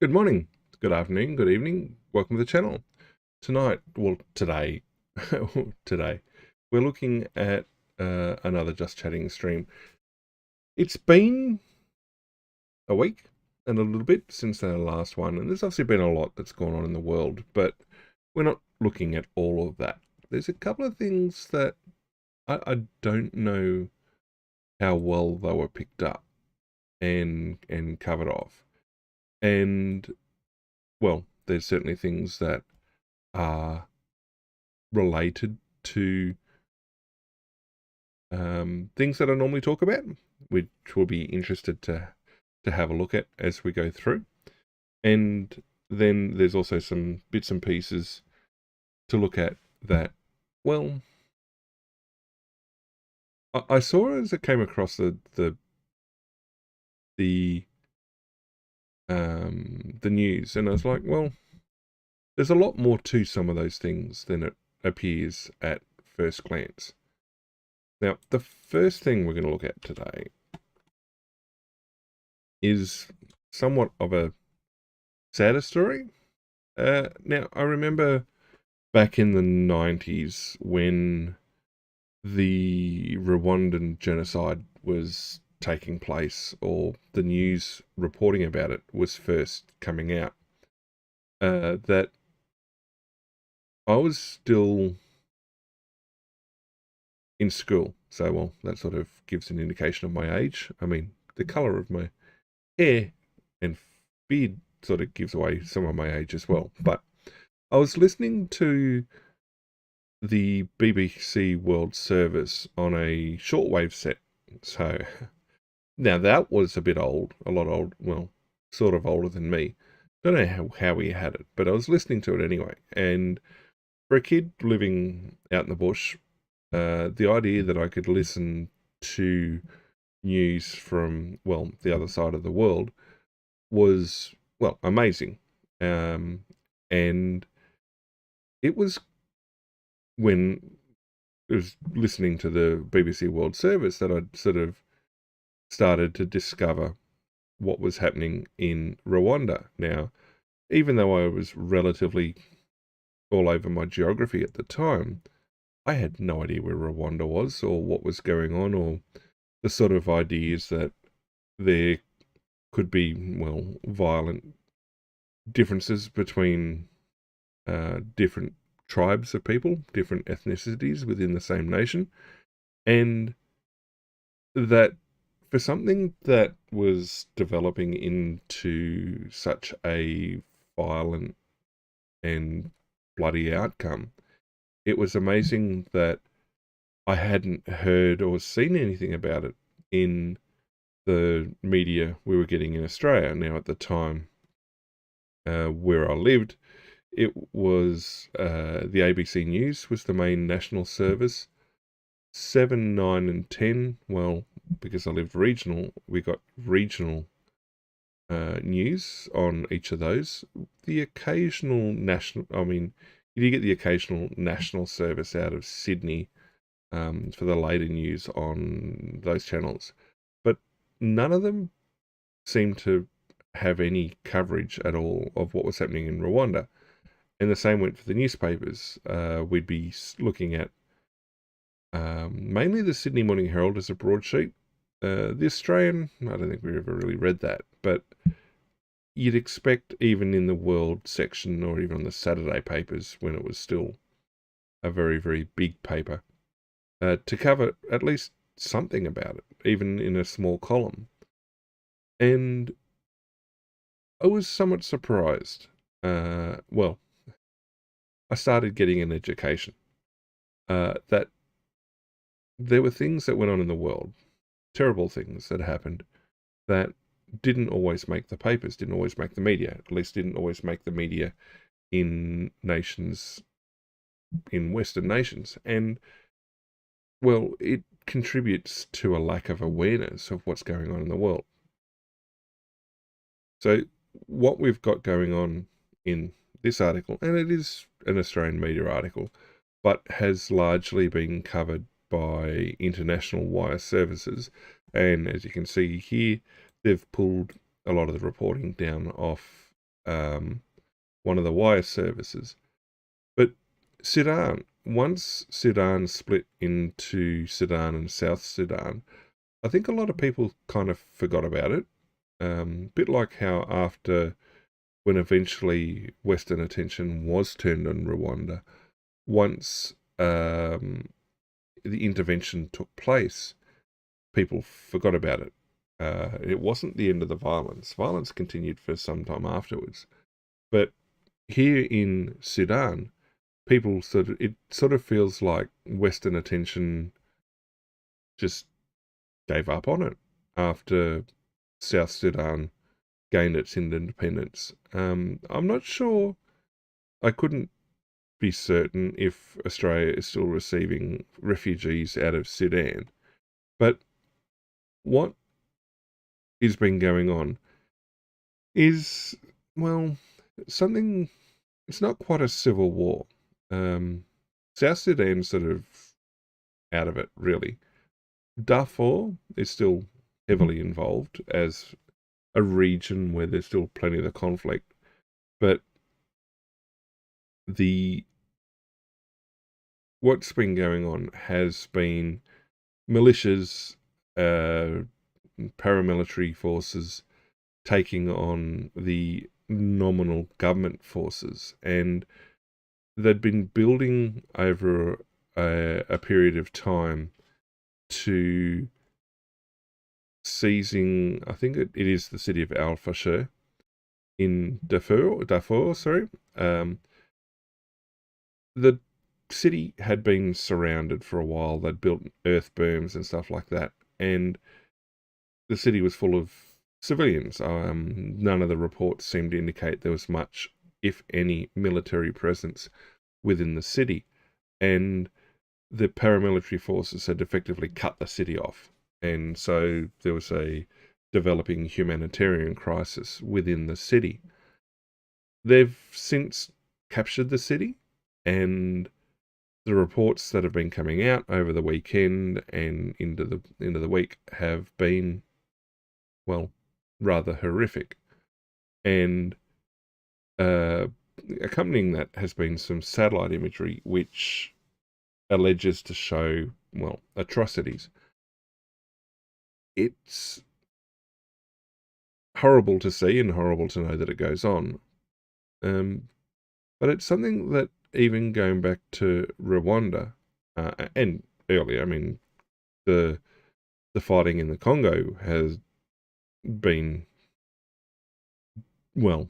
Good morning, good afternoon, good evening. Welcome to the channel. Today, today, we're looking at another Just Chatting stream. It's been a week and a little bit since our last one, and there's obviously been a lot that's gone on in the world, but we're not looking at all of that. There's a couple of things that I don't know how well they were picked up and covered off. And, well, there's certainly things that are related to things that I normally talk about, which we'll be interested to have a look at as we go through. And then there's also some bits and pieces to look at that, well, I saw as it came across the news, and I was like, well, there's a lot more to some of those things than it appears at first glance. Now, the first thing we're going to look at today is somewhat of a sadder story. Now, I remember back in the 90s when the Rwandan genocide was taking place, or the news reporting about it was first coming out, that I was still in school. So, well, that sort of gives an indication of my age. I mean, the colour of my hair and beard sort of gives away some of my age as well. But I was listening to the BBC World Service on a shortwave set. So now that was a bit old, a lot old, well, sort of older than me. Don't know how he had it, but I was listening to it anyway. And for a kid living out in the bush, the idea that I could listen to news from, well, the other side of the world was, well, amazing. And it was when I was listening to the BBC World Service that I sort of started to discover what was happening in Rwanda. Now, even though I was relatively all over my geography at the time, I had no idea where Rwanda was or what was going on, or the sort of ideas that there could be, well, violent differences between different tribes of people, different ethnicities within the same nation, and that for something that was developing into such a violent and bloody outcome, it was amazing that I hadn't heard or seen anything about it in the media we were getting in Australia. Now, at the time where I lived, it was the ABC News was the main national service. 7, 9, and 10, well, because I lived regional, we got regional news on each of those. The occasional national, I mean, you do get the occasional national service out of Sydney for the later news on those channels, but none of them seemed to have any coverage at all of what was happening in Rwanda. And the same went for the newspapers. We'd be looking at mainly the Sydney Morning Herald as a broadsheet. The Australian, I don't think we ever really read that, but you'd expect even in the World section or even on the Saturday papers, when it was still a very, very big paper, to cover at least something about it, even in a small column. And I was somewhat surprised. Well, I started getting an education that there were things that went on in the world, terrible things that happened, that didn't always make the papers, didn't always make the media, at least didn't always make the media in nations, in Western nations. And, well, it contributes to a lack of awareness of what's going on in the world. So what we've got going on in this article, and it is an Australian media article, but has largely been covered by international wire services. And as you can see here, they've pulled a lot of the reporting down off one of the wire services. But Sudan, once Sudan split into Sudan and South Sudan, I think a lot of people kind of forgot about it. Bit like how after, when eventually Western attention was turned on Rwanda, once the intervention took place, people forgot about it. It wasn't the end of the violence. Violence continued for some time afterwards. But here in Sudan, it sort of feels like Western attention just gave up on it after South Sudan gained its independence. I'm not sure. I couldn't be certain if Australia is still receiving refugees out of Sudan. But what has been going on is, well, something, it's not quite a civil war. South Sudan's sort of out of it, really. Darfur is still heavily involved as a region where there's still plenty of the conflict, but what's been going on has been militias, paramilitary forces taking on the nominal government forces, and they'd been building over a period of time to seizing, I think it is the city of Al Fasher in Darfur, sorry. The city had been surrounded for a while. They'd built earth berms and stuff like that, and the city was full of civilians. None of the reports seemed to indicate there was much, if any, military presence within the city, and the paramilitary forces had effectively cut the city off, and so there was a developing humanitarian crisis within the city. They've since captured the city, and the reports that have been coming out over the weekend and into the week have been, well, rather horrific. And accompanying that has been some satellite imagery which alleges to show, well, atrocities. It's horrible to see and horrible to know that it goes on. But it's something that, even going back to Rwanda and earlier, I mean, the fighting in the Congo has been, well,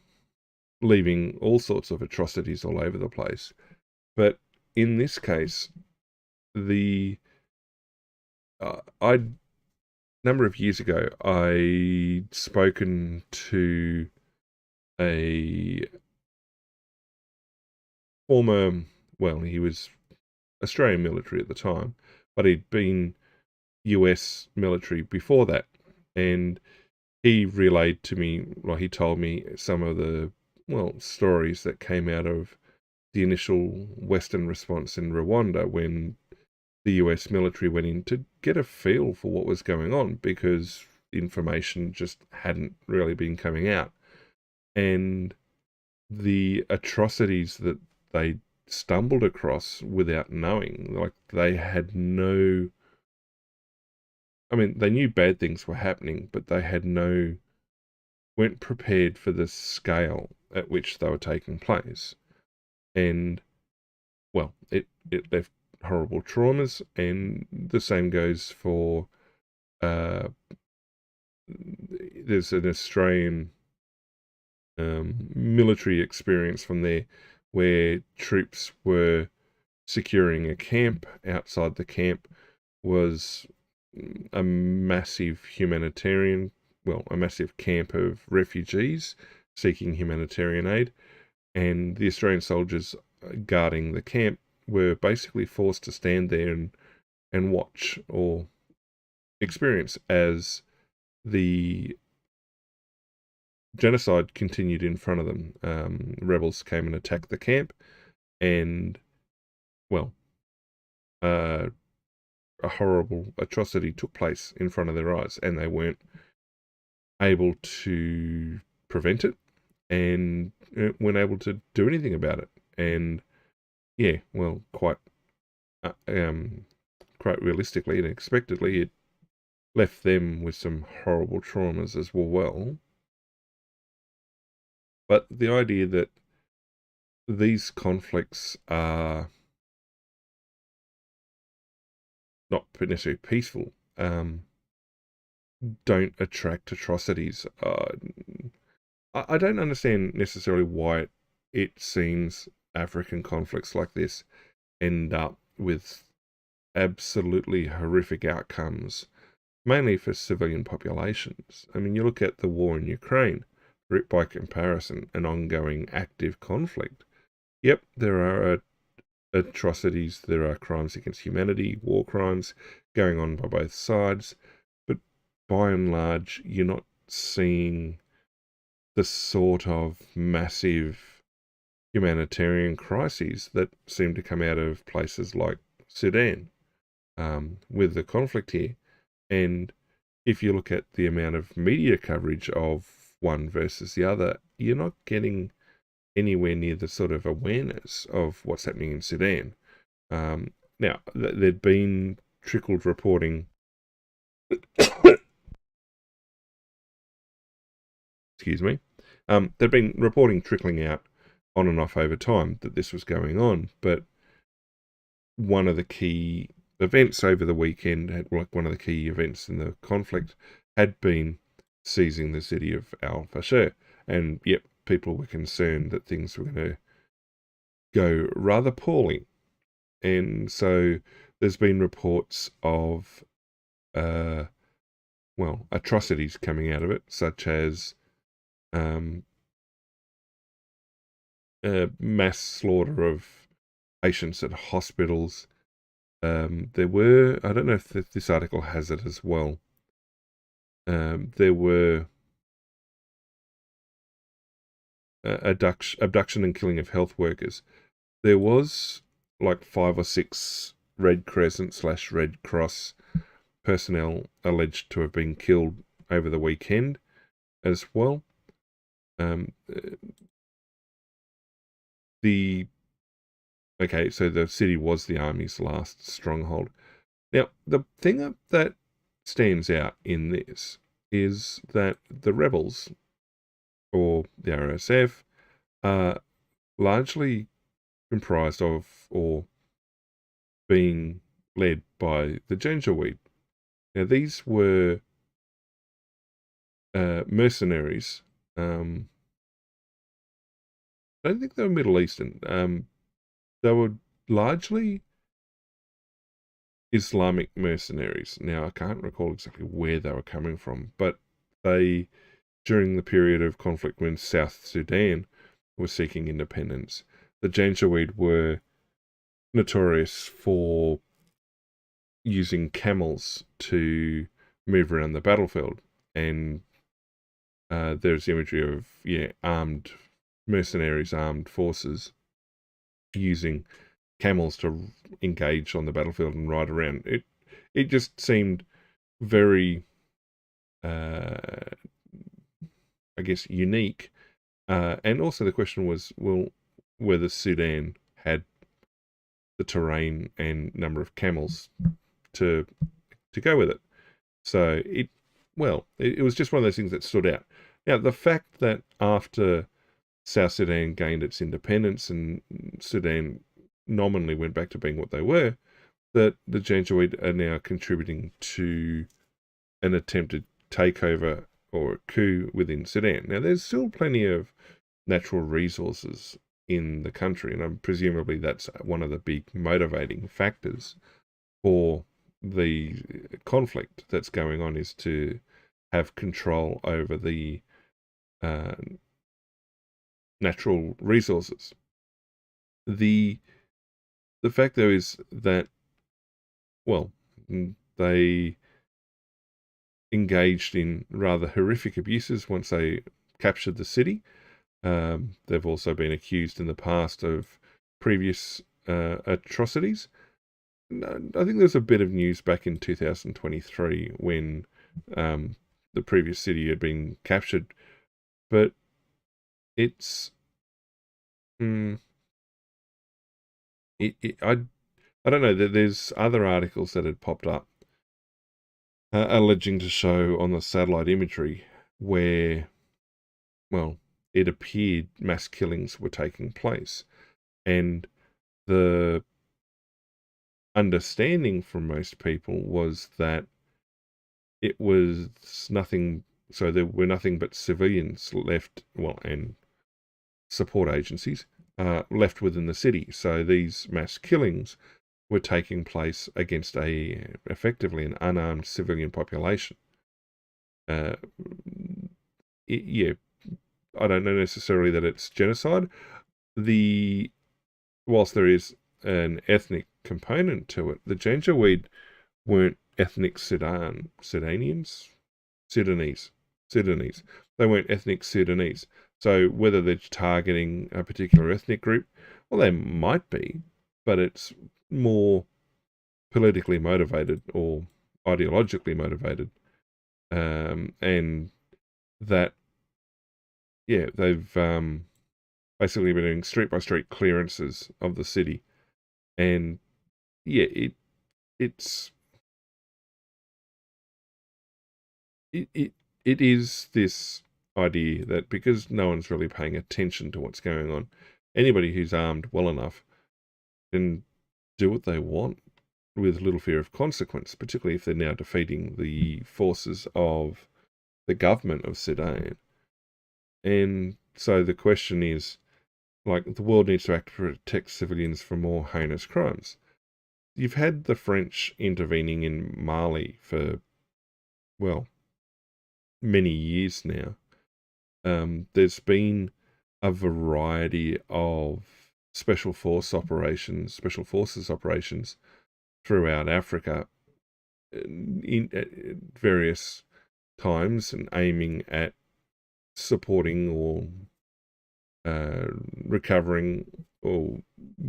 leaving all sorts of atrocities all over the place. But in this case, a number of years ago, I'd spoken to a former, well, he was Australian military at the time, but he'd been US military before that. And he relayed to me, well, he told me some of the, well, stories that came out of the initial Western response in Rwanda when the US military went in to get a feel for what was going on, because information just hadn't really been coming out. And the atrocities that they stumbled across without knowing, like they had no, I mean, they knew bad things were happening, but they weren't prepared for the scale at which they were taking place. And, well, it left horrible traumas, and the same goes for, there's an Australian military experience from there where troops were securing a camp. Outside the camp was a massive a massive camp of refugees seeking humanitarian aid, and the Australian soldiers guarding the camp were basically forced to stand there and watch or experience as the genocide continued in front of them. Rebels came and attacked the camp, and, well, a horrible atrocity took place in front of their eyes, and they weren't able to prevent it. and weren't able to do anything about it. And yeah, well, quite realistically and expectedly, it left them with some horrible traumas as well. But the idea that these conflicts are not necessarily peaceful, don't attract atrocities. I don't understand necessarily why it seems African conflicts like this end up with absolutely horrific outcomes, mainly for civilian populations. I mean, you look at the war in Ukraine, by comparison, an ongoing active conflict. Yep, there are atrocities, there are crimes against humanity, war crimes going on by both sides, but by and large, you're not seeing the sort of massive humanitarian crises that seem to come out of places like Sudan, with the conflict here. And if you look at the amount of media coverage of one versus the other, you're not getting anywhere near the sort of awareness of what's happening in Sudan. Now, there'd been trickled reporting, excuse me, there'd been reporting trickling out on and off over time that this was going on, but one of the key events over the weekend, one of the key events in the conflict, had been seizing the city of Al-Fashir. And yep, people were concerned that things were going to go rather poorly. And so there's been reports of, atrocities coming out of it, such as mass slaughter of patients at hospitals. There were, I don't know if this article has it as well, there were abduction and killing of health workers. There was like 5 or 6 Red Crescent / Red Cross personnel alleged to have been killed over the weekend as well. So the city was the army's last stronghold. Now, the thing that stands out in this is that the rebels, or the RSF, are largely comprised of, or being led by, the Janjaweed. Now, these were mercenaries. I don't think they were Middle Eastern. They were largely Islamic mercenaries. Now, I can't recall exactly where they were coming from, but they, during the period of conflict when South Sudan was seeking independence, the Janjaweed were notorious for using camels to move around the battlefield. And there's imagery of, armed mercenaries, armed forces using camels to engage on the battlefield and ride around. It just seemed very, I guess, unique. And also the question was, whether Sudan had the terrain and number of camels to go with it. So it was just one of those things that stood out. Now, the fact that after South Sudan gained its independence and Sudan nominally went back to being what they were, that the Janjaweed are now contributing to an attempted takeover or a coup within Sudan. Now, there's still plenty of natural resources in the country, and presumably that's one of the big motivating factors for the conflict that's going on, is to have control over the natural resources. The fact, though, is that, they engaged in rather horrific abuses once they captured the city. They've also been accused in the past of previous atrocities. I think there's a bit of news back in 2023 when the previous city had been captured, but it's mm, I don't know. There's other articles that had popped up alleging to show on the satellite imagery where, well, it appeared mass killings were taking place, and the understanding from most people was that it was nothing. So there were nothing but civilians left, well, and support agencies left within the city. So these mass killings were taking place against effectively an unarmed civilian population. Uh, yeah, I don't know necessarily that it's genocide. Whilst there is an ethnic component to it, the Janjaweed weren't ethnic Sudanese. They weren't ethnic Sudanese. So whether they're targeting a particular ethnic group, well, they might be, but it's more politically motivated or ideologically motivated. And that, yeah, they've basically been doing street-by-street clearances of the city. And, yeah, it is this idea that because no one's really paying attention to what's going on, anybody who's armed well enough can do what they want with little fear of consequence, particularly if they're now defeating the forces of the government of Sudan. And so the question is, like, the world needs to act to protect civilians from more heinous crimes. You've had the French intervening in Mali for, well, many years now. There's been a variety of special forces operations throughout Africa at various times and aiming at supporting or recovering or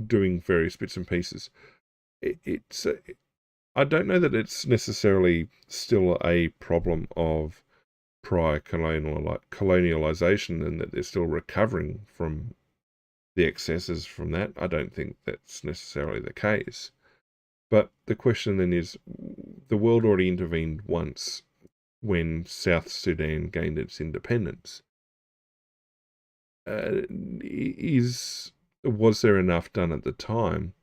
doing various bits and pieces. I don't know that it's necessarily still a problem of prior colonialization and that they're still recovering from the excesses from that. I don't think that's necessarily the case. But the question then is, the world already intervened once when South Sudan gained its independence. Was there enough done at the time?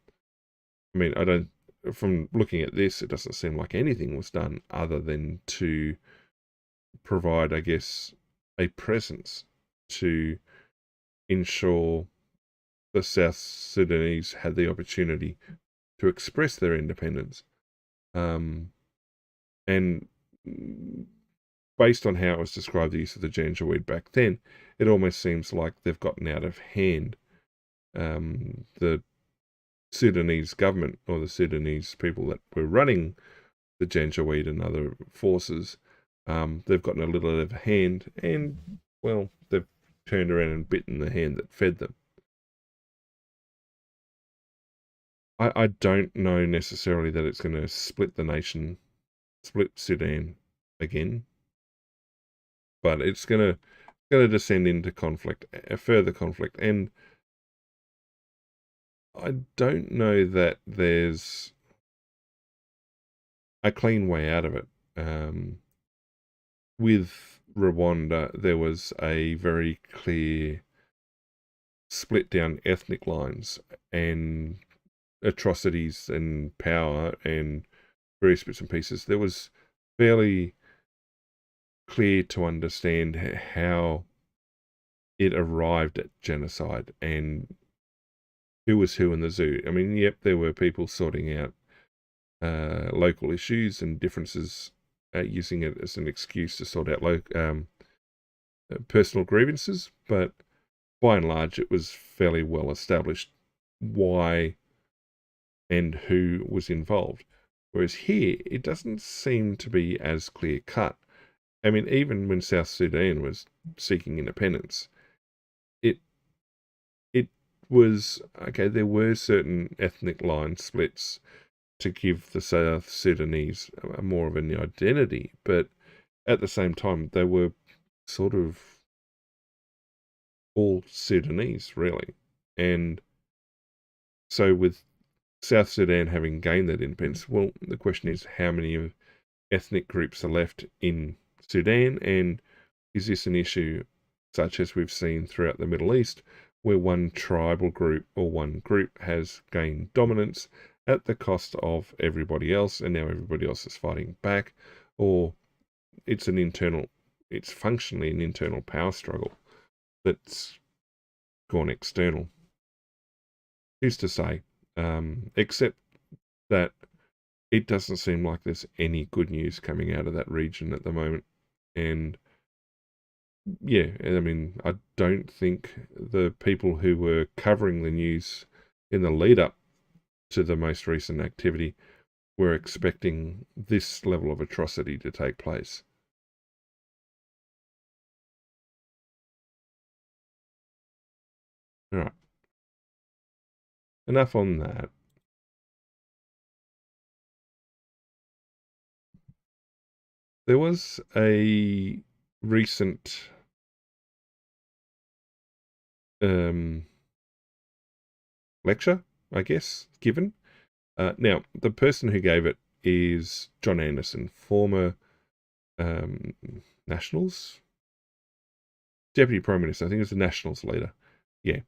I mean, from looking at this, it doesn't seem like anything was done other than to provide, I guess, a presence to ensure the South Sudanese had the opportunity to express their independence. And based on how it was described, the use of the Janjaweed back then, it almost seems like they've gotten out of hand. The Sudanese government or the Sudanese people that were running the Janjaweed and other forces, they've gotten a little out of hand, and, well, they've turned around and bitten the hand that fed them. I don't know necessarily that it's going to split the nation, split Sudan again, but it's going to descend into conflict, a further conflict, and I don't know that there's a clean way out of it. With Rwanda, there was a very clear split down ethnic lines and atrocities and power and various bits and pieces. There was fairly clear to understand how it arrived at genocide and who was who in the zoo. I mean, yep, there were people sorting out local issues and differences, using it as an excuse to sort out personal grievances, but by and large, it was fairly well established why and who was involved. Whereas here, it doesn't seem to be as clear cut. I mean, even when South Sudan was seeking independence, it was, okay, there were certain ethnic line splits to give the South Sudanese more of an identity, but at the same time, they were sort of all Sudanese, really. And so with South Sudan having gained that independence, well, the question is how many ethnic groups are left in Sudan, and is this an issue such as we've seen throughout the Middle East, where one tribal group or one group has gained dominance at the cost of everybody else, and now everybody else is fighting back, or it's functionally an internal power struggle that's gone external. Who's to say? Except that it doesn't seem like there's any good news coming out of that region at the moment. And yeah, I mean, I don't think the people who were covering the news in the lead up to the most recent activity were expecting this level of atrocity to take place. All right. Enough on that. There was a recent lecture, I guess, given. Now, the person who gave it is John Anderson, former Nationals Deputy Prime Minister. I think it was the Nationals leader. Yeah.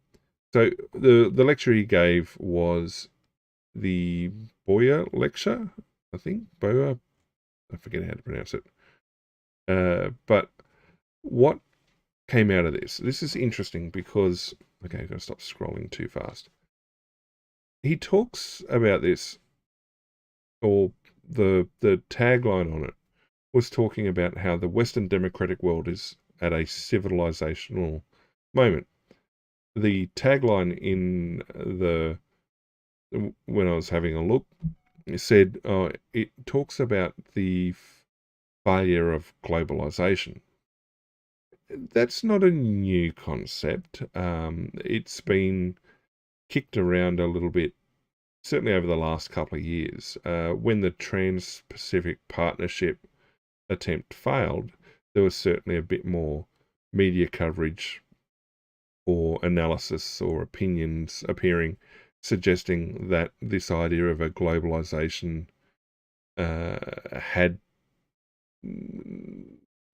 So the lecture he gave was the Boyer lecture, I think. Boyer, I forget how to pronounce it. But what came out of this? This is interesting because, okay, I've got to stop scrolling too fast. He talks about this, or the tagline on it was talking about how the Western democratic world is at a civilizational moment. The tagline in when I was having a look, it said, it talks about the failure of globalization. That's not a new concept. It's been kicked around a little bit, certainly over the last couple of years. When the Trans-Pacific Partnership attempt failed, there was certainly a bit more media coverage or analysis or opinions appearing, suggesting that this idea of a globalization had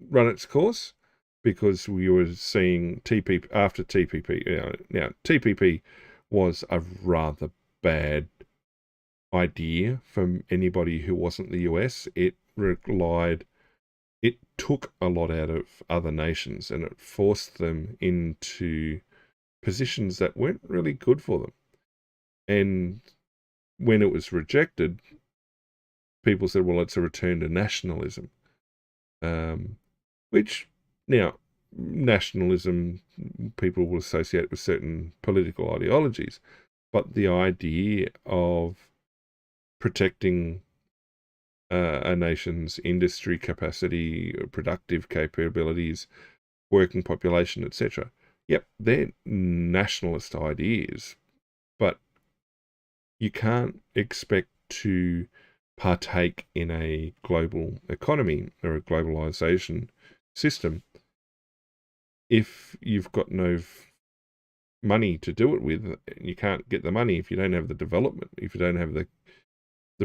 run its course, because we were seeing TPP after TPP. Now, TPP was a rather bad idea from anybody who wasn't the US. It took a lot out of other nations, and it forced them into positions that weren't really good for them. And when it was rejected, people said, well, it's a return to nationalism. Which, now, nationalism, people will associate with certain political ideologies, but the idea of protecting a nation's industry capacity, productive capabilities, working population, etc. Yep, they're nationalist ideas, but you can't expect to partake in a global economy or a globalization system if you've got no money to do it with. You can't get the money if you don't have the development, if you don't have the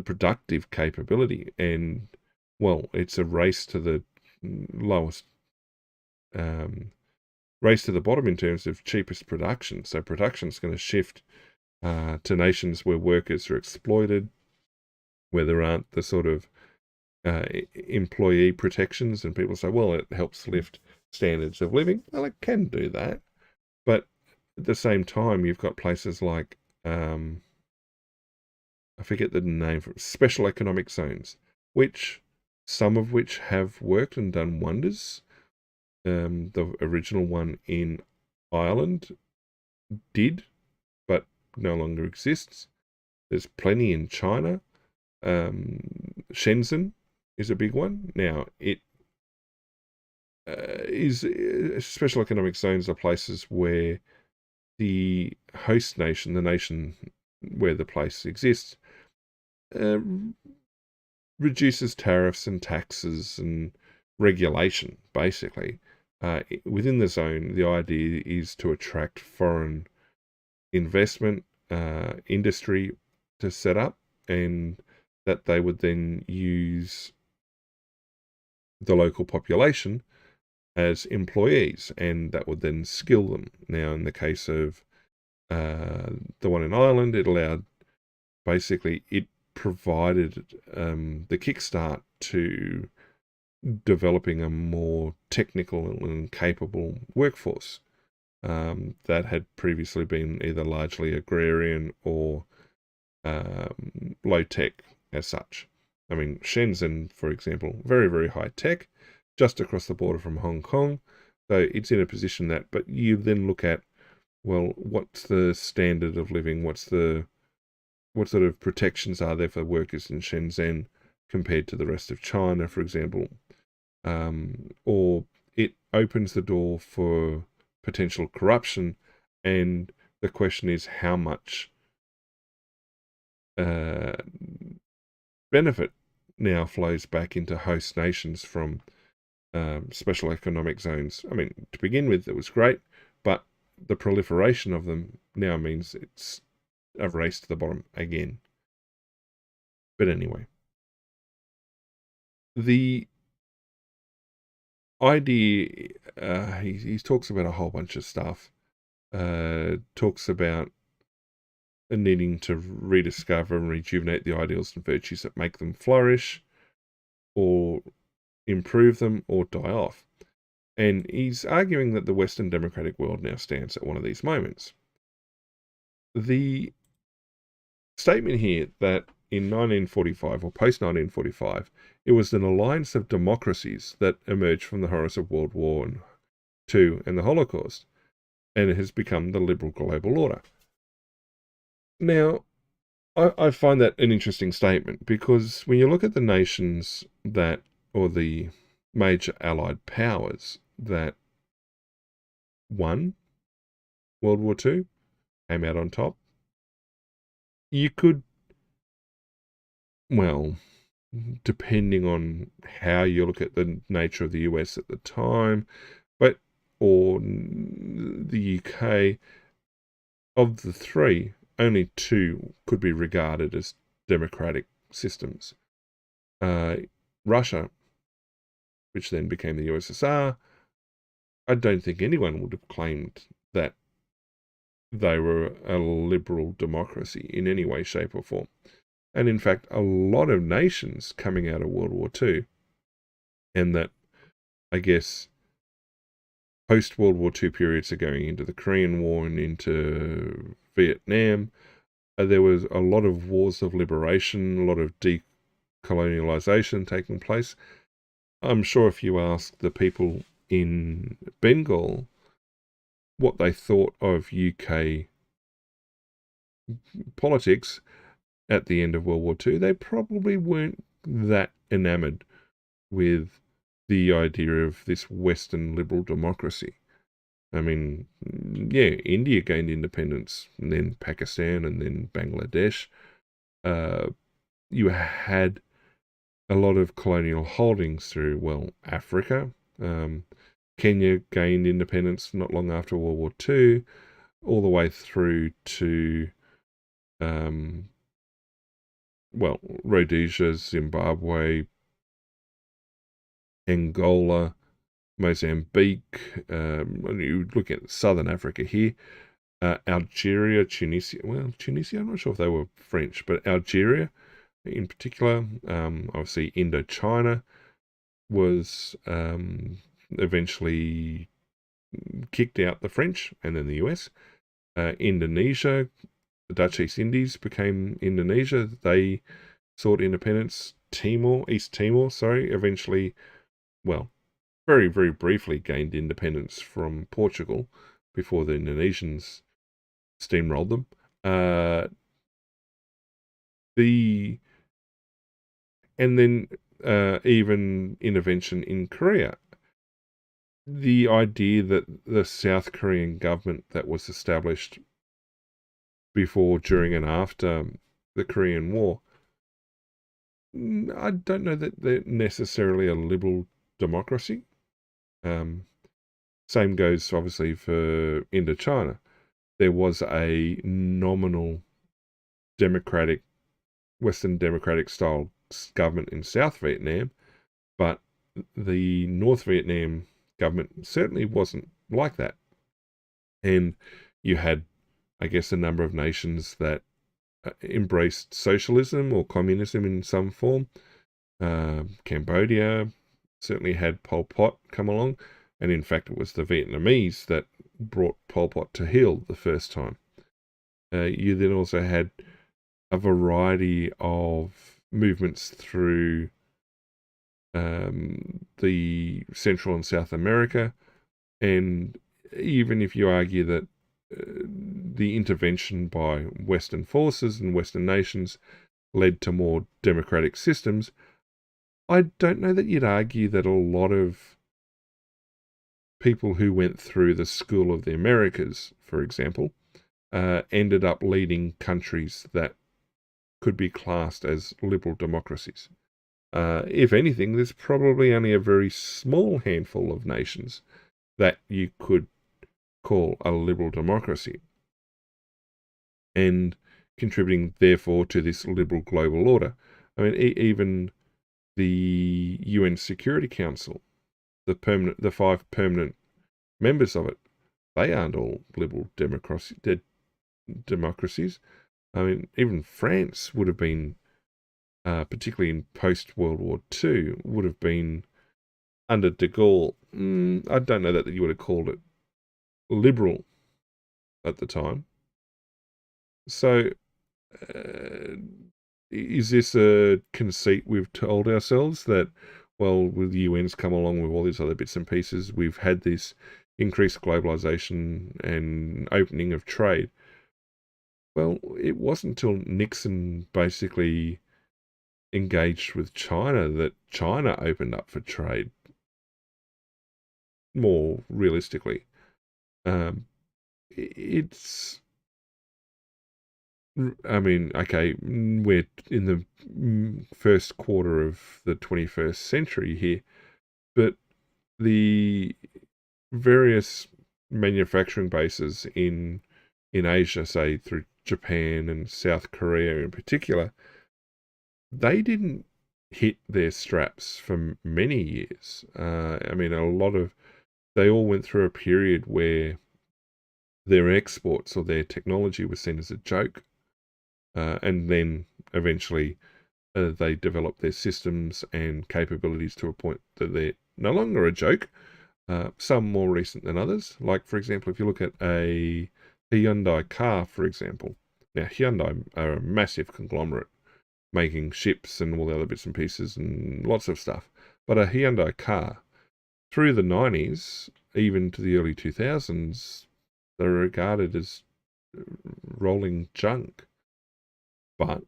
productive capability. And, well, it's a race to the lowest, race to the bottom in terms of cheapest production. So production's going to shift to nations where workers are exploited, where there aren't the sort of employee protections, and people say, well, it helps lift standards of living. Well, it can do that, but at the same time, you've got places like I forget the name for it, special economic zones, some of which have worked and done wonders. The original one in Ireland did, but no longer exists. There's plenty in China. Shenzhen is a big one. Now, it is special economic zones are places where the host nation, the nation where the place exists, reduces tariffs and taxes and regulation, basically, within the zone, the idea is to attract foreign investment, industry to set up, and that they would then use the local population as employees, and that would then skill them. Now, in the case of the one in Ireland, it provided the kickstart to developing a more technical and capable workforce that had previously been either largely agrarian or low tech as such. I mean, Shenzhen, for example, very, very high tech, just across the border from Hong Kong. So it's in a position that, but you then look at, well, what's the standard of living? What sort of protections are there for workers in Shenzhen compared to the rest of China, for example? Or it opens the door for potential corruption, and the question is how much benefit now flows back into host nations from special economic zones. I mean, to begin with, it was great, but the proliferation of them now means it's a race to the bottom again. But anyway, the idea, he talks about a whole bunch of stuff, talks about needing to rediscover and rejuvenate the ideals and virtues that make them flourish, or improve them, or die off. And he's arguing that the Western democratic world now stands at one of these moments. The statement here that in 1945 or post-1945, it was an alliance of democracies that emerged from the horrors of World War II and the Holocaust, and it has become the liberal global order. Now, I find that an interesting statement, because when you look at the nations that, or the major allied powers that won World War II, came out on top, you could, well, depending on how you look at the nature of the US at the time, or the UK, of the three, only two could be regarded as democratic systems. Russia, which then became the USSR, I don't think anyone would have claimed that they were a liberal democracy in any way, shape, or form. And in fact, a lot of nations coming out of World War II, and that, I guess, post-World War II periods are going into the Korean War and into Vietnam, there was a lot of wars of liberation, a lot of decolonialization taking place. I'm sure if you ask the people in Bengal what they thought of UK politics at the end of World War II, they probably weren't that enamored with the idea of this Western liberal democracy. I mean, yeah, India gained independence, and then Pakistan, and then Bangladesh. You had a lot of colonial holdings through, well, Africa. Kenya gained independence not long after World War II, all the way through to, Rhodesia, Zimbabwe, Angola, Mozambique. You look at Southern Africa here, Algeria, Tunisia. Well, Tunisia, I'm not sure if they were French, but Algeria in particular, obviously Indochina was eventually kicked out the French and then the US. Indonesia, the Dutch East Indies became Indonesia. They sought independence. East Timor, eventually, well, very, very briefly gained independence from Portugal before the Indonesians steamrolled them. And then even intervention in Korea. The idea that the South Korean government that was established before, during, and after the Korean War, I don't know that they're necessarily a liberal democracy. Same goes obviously for Indochina. There was a nominal democratic, Western democratic style government in South Vietnam, but the North Vietnam government certainly wasn't like that. And you had, I guess, a number of nations that embraced socialism or communism in some form. Cambodia certainly had Pol Pot come along, and in fact it was the Vietnamese that brought Pol Pot to heel the first time. You then also had a variety of movements through the Central and South America, and even if you argue that the intervention by Western forces and Western nations led to more democratic systems, I don't know that you'd argue that a lot of people who went through the School of the Americas, for example, ended up leading countries that could be classed as liberal democracies. If anything, there's probably only a very small handful of nations that you could call a liberal democracy, and contributing therefore to this liberal global order. I mean, even the UN Security Council, the 5 permanent members of it, they aren't all liberal democracies. I mean, even France would have been, particularly in post-World War II, would have been under de Gaulle. I don't know that you would have called it liberal at the time. So, is this a conceit we've told ourselves that, well, with the UN's come along with all these other bits and pieces, we've had this increased globalization and opening of trade? Well, it wasn't until Nixon basically engaged with China that China opened up for trade, more realistically. It's, I mean, okay, we're in the first quarter of the 21st century here, but the various manufacturing bases in Asia, say through Japan and South Korea in particular, they didn't hit their straps for many years. I mean, they all went through a period where their exports or their technology was seen as a joke. And then eventually they developed their systems and capabilities to a point that they're no longer a joke. Some more recent than others. Like, for example, if you look at a Hyundai car, for example. Now, Hyundai are a massive conglomerate, making ships and all the other bits and pieces and lots of stuff. But a Hyundai car, through the 90s, even to the early 2000s, they're regarded as rolling junk. But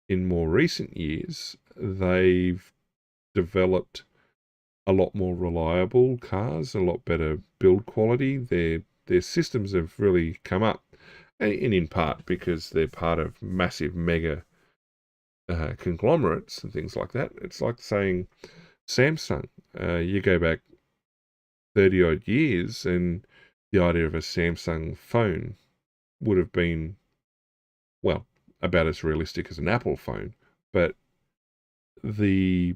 in more recent years, they've developed a lot more reliable cars, a lot better build quality. Their systems have really come up, and in part because they're part of massive mega conglomerates and things like that. It's like saying Samsung. You go back 30 odd years, and the idea of a Samsung phone would have been, well, about as realistic as an Apple phone. But the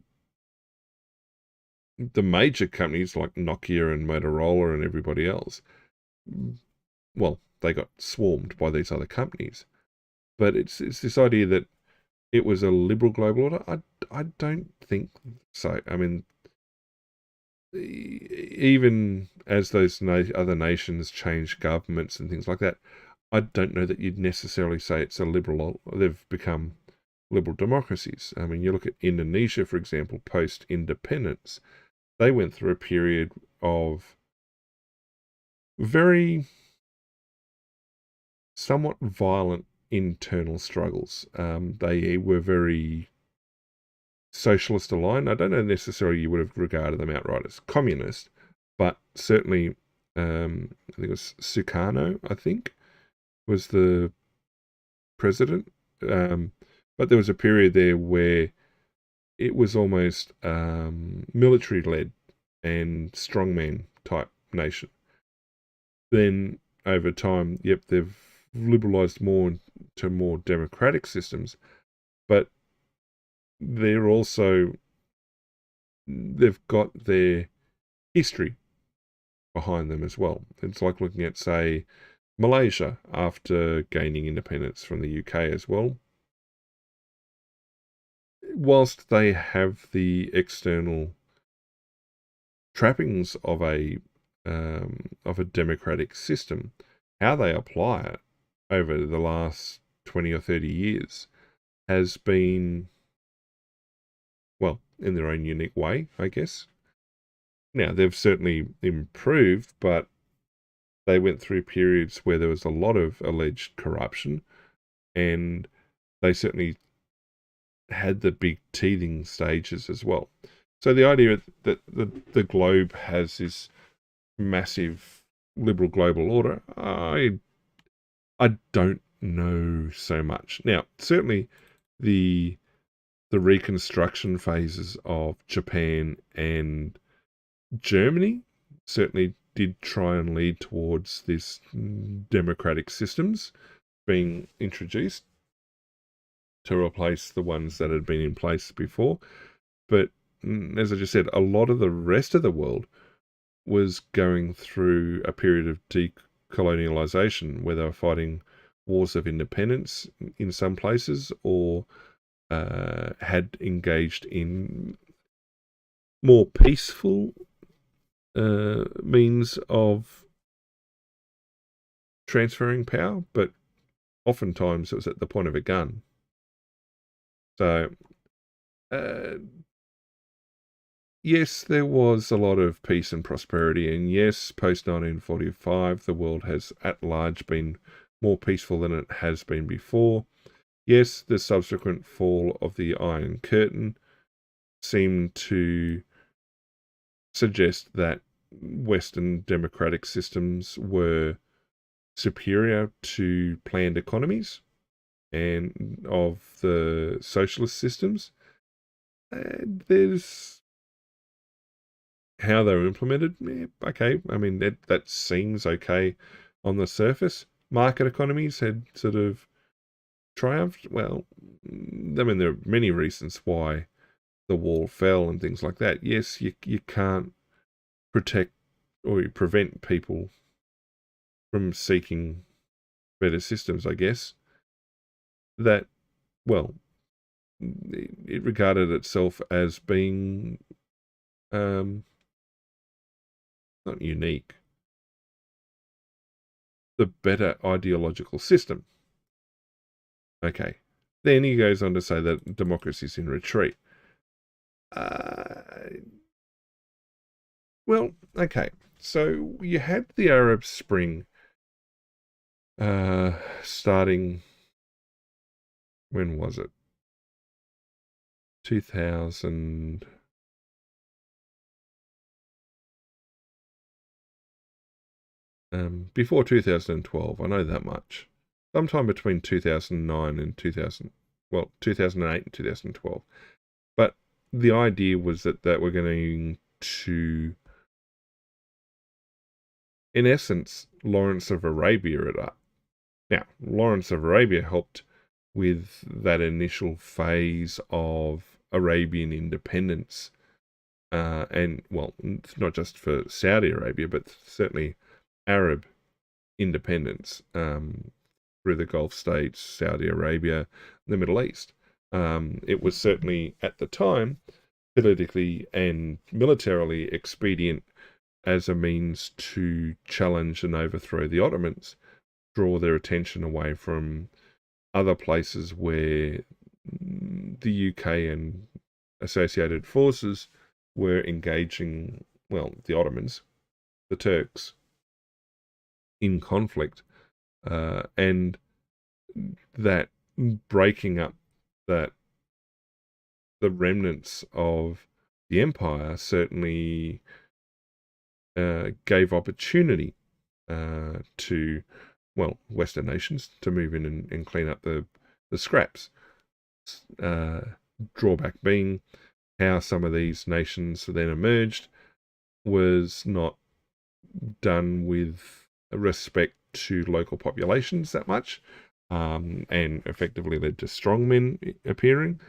major companies like Nokia and Motorola and everybody else, well, they got swarmed by these other companies. But it's this idea that it was a liberal global order. I don't think so. I mean, even as those other nations change governments and things like that, I don't know that you'd necessarily say it's a liberal. They've become liberal democracies. I mean, you look at Indonesia, for example, post-independence. They went through a period of very somewhat violent internal struggles. They were very socialist aligned. I don't know necessarily you would have regarded them outright as communist, but certainly, I think it was Sukarno, I think, was the president. But there was a period there where it was almost military-led and strongman type nation. Then over time, they've liberalised more to more democratic systems, but they've got their history behind them as well. It's like looking at, say, Malaysia after gaining independence from the UK as well. Whilst they have the external trappings of a democratic system, how they apply it over the last 20 or 30 years has been, well, in their own unique way, I guess. Now, they've certainly improved, but they went through periods where there was a lot of alleged corruption, and they certainly had the big teething stages as well. So the idea that the globe has this massive liberal global order, I don't know so much. Now, certainly the reconstruction phases of Japan and Germany certainly did try and lead towards this democratic systems being introduced to replace the ones that had been in place before. But as I just said, a lot of the rest of the world was going through a period of decolonialization where they were fighting wars of independence in some places, or had engaged in more peaceful means of transferring power, but oftentimes it was at the point of a gun. So, yes, there was a lot of peace and prosperity, and yes, post-1945, the world has at large been more peaceful than it has been before. Yes, the subsequent fall of the Iron Curtain seemed to suggest that Western democratic systems were superior to planned economies and of the socialist systems. There's how they were implemented. Okay, I mean, that seems okay on the surface. Market economies had sort of triumphed. Well, I mean, there are many reasons why the wall fell and things like that. Yes, you can't protect or prevent people from seeking better systems, I guess. That, well, it regarded itself as being not unique, the better ideological system. Okay. Then he goes on to say that democracy is in retreat. Well, okay. So you had the Arab Spring starting, when was it? 2000. Before 2012, I know that much. Sometime between 2009 and 2008 and 2012. But the idea was that we're going to, in essence, Lawrence of Arabia it up. Now, Lawrence of Arabia helped with that initial phase of Arabian independence, and, well, not just for Saudi Arabia, but certainly Arab independence through the Gulf states, Saudi Arabia, the Middle East. It was certainly, at the time, politically and militarily expedient as a means to challenge and overthrow the Ottomans, draw their attention away from other places where the UK and associated forces were engaging, well, the Ottomans, the Turks, in conflict, and that breaking up that the remnants of the empire certainly gave opportunity to, well, Western nations to move in and clean up the scraps. Drawback being how some of these nations then emerged was not done with respect to local populations that much, and effectively led to strongmen appearing.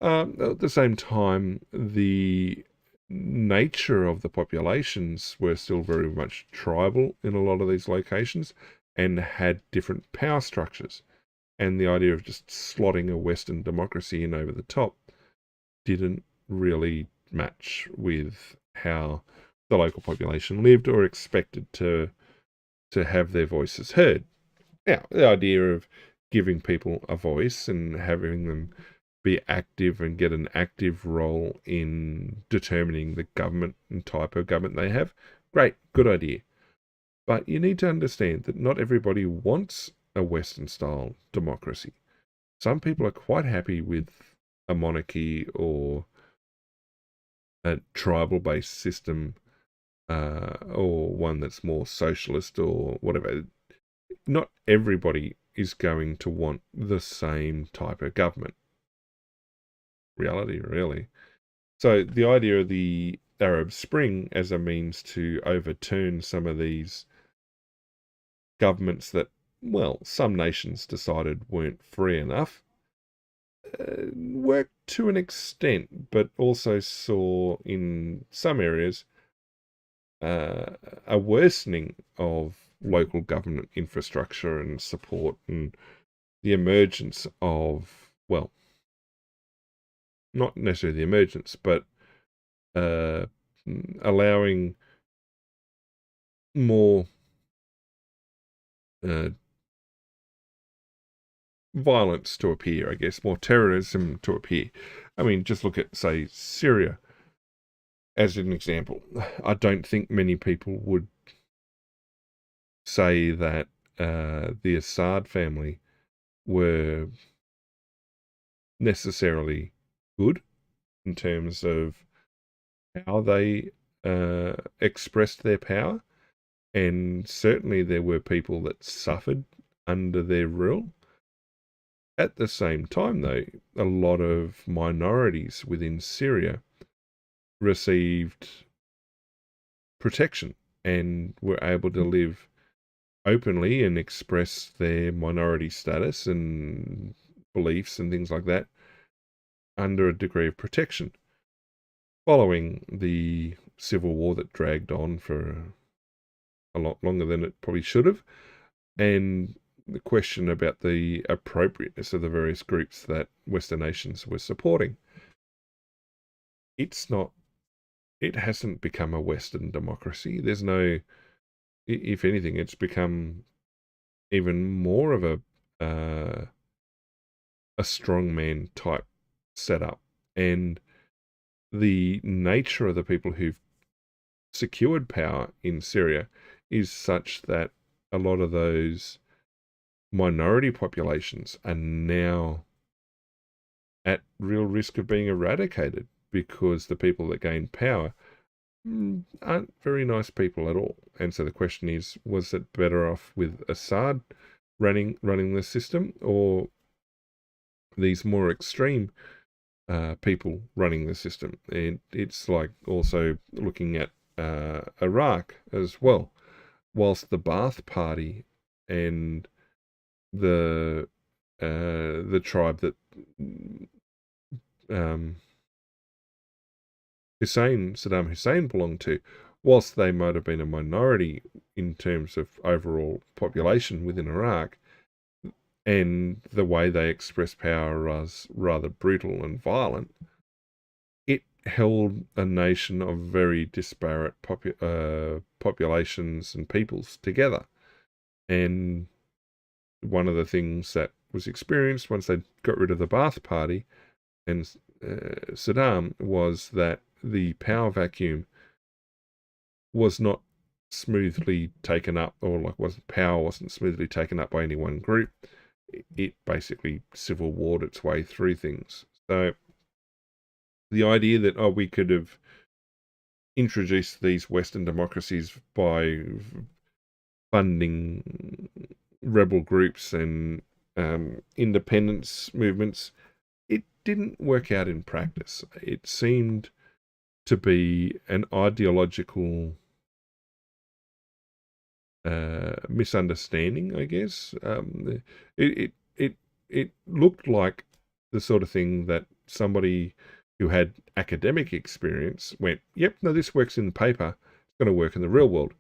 At the same time, the nature of the populations were still very much tribal in a lot of these locations and had different power structures. And the idea of just slotting a Western democracy in over the top didn't really match with how the local population lived or expected to have their voices heard. Now, the idea of giving people a voice and having them be active and get an active role in determining the government and type of government they have, great, good idea. But you need to understand that not everybody wants a Western-style democracy. Some people are quite happy with a monarchy or a tribal-based system, or one that's more socialist or whatever. Not everybody is going to want the same type of government. Reality, really. So the idea of the Arab Spring as a means to overturn some of these governments that, well, some nations decided weren't free enough, worked to an extent, but also saw in some areas a worsening of local government infrastructure and support, and the emergence of, well, not necessarily the emergence, but uh, allowing more uh, violence to appear, I guess, more terrorism to appear. I mean, just look at, say, Syria as an example. I don't think many people would say that the Assad family were necessarily good in terms of how they expressed their power. And certainly there were people that suffered under their rule. At the same time, though, a lot of minorities within Syria received protection and were able to live openly and express their minority status and beliefs and things like that under a degree of protection. Following the civil war that dragged on for a lot longer than it probably should have, and the question about the appropriateness of the various groups that Western nations were supporting. It hasn't become a Western democracy. There's no, if anything, it's become even more of a strongman type setup. And the nature of the people who've secured power in Syria is such that a lot of those minority populations are now at real risk of being eradicated because the people that gain power aren't very nice people at all. And so the question is, was it better off with Assad running the system, or these more extreme people running the system? And it's like also looking at Iraq as well. Whilst the Ba'ath Party and the tribe that Saddam Hussein belonged to, whilst they might have been a minority in terms of overall population within Iraq, and the way they expressed power was rather brutal and violent, it held a nation of very disparate populations and peoples together. And one of the things that was experienced once they got rid of the Ba'ath Party and Saddam was that the power vacuum was not smoothly taken up, or power wasn't smoothly taken up by any one group. It basically civil warred its way through things. So the idea that we could have introduced these Western democracies by funding rebel groups and independence movements, it didn't work out in practice. It seemed to be an ideological misunderstanding, I guess. It looked like the sort of thing that somebody who had academic experience went, yep, no, this works in the paper. It's going to work in the real world.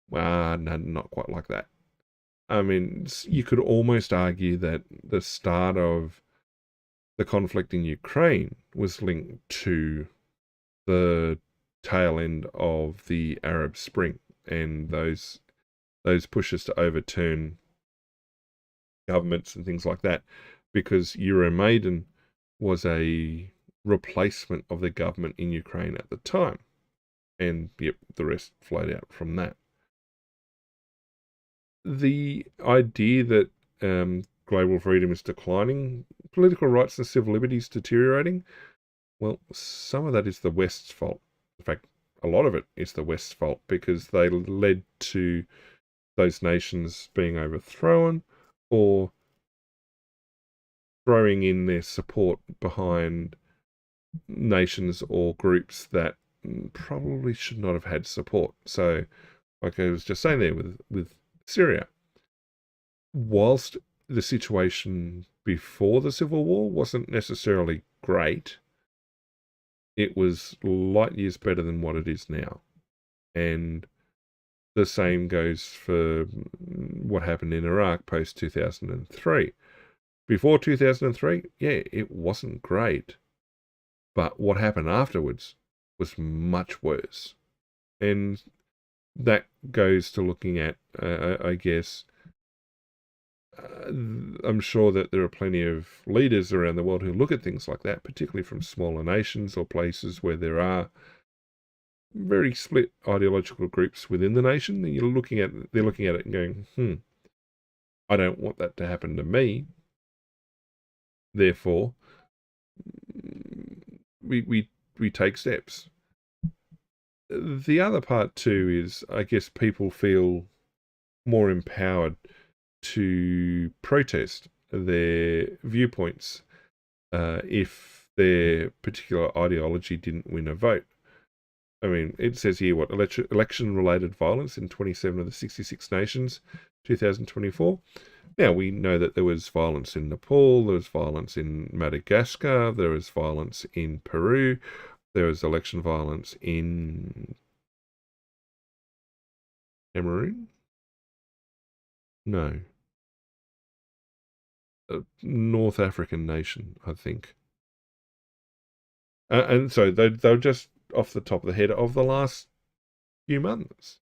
Well, no, not quite like that. I mean, you could almost argue that the start of the conflict in Ukraine was linked to the tail end of the Arab Spring and those pushes to overturn governments and things like that, because Euromaidan was a replacement of the government in Ukraine at the time. And yep, the rest flowed out from that. The idea that global freedom is declining, political rights and civil liberties deteriorating, well, some of that is the West's fault. In fact, a lot of it is the West's fault, because they led to those nations being overthrown or throwing in their support behind nations or groups that probably should not have had support. So, like I was just saying there with Syria, whilst the situation before the Civil War wasn't necessarily great, it was light years better than what it is now. And the same goes for what happened in Iraq post 2003. Before 2003, yeah, it wasn't great. But what happened afterwards was much worse. And that goes to looking at, I guess, I'm sure that there are plenty of leaders around the world who look at things like that, particularly from smaller nations or places where there are very split ideological groups within the nation. And they're looking at it and going, I don't want that to happen to me. Therefore, we take steps. The other part too is, I guess, people feel more empowered to protest their viewpoints if their particular ideology didn't win a vote. I mean, it says here what election-related violence in 27 of the 66 nations, 2024. Now, we know that there was violence in Nepal, there was violence in Madagascar, there was violence in Peru, there was election violence in Cameroon? No. A North African nation, I think. And so they're just off the top of the head of the last few months.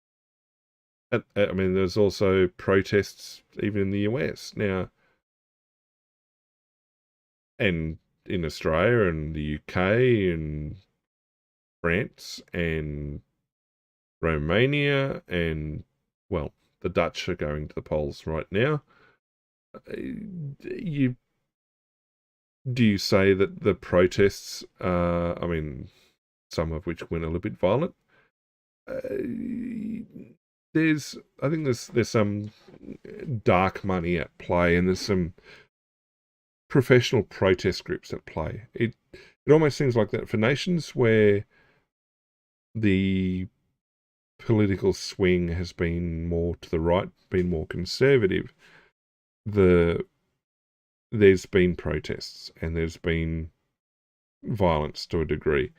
I mean, there's also protests even in the US now, and in Australia and the UK and France and Romania, and, well, the Dutch are going to the polls right now. Do you say that the protests, I mean, some of which went a little bit violent, I think there's some dark money at play, and there's some professional protest groups at play. It almost seems like that for nations where the political swing has been more to the right, been more conservative, there's been protests and there's been violence to a degree.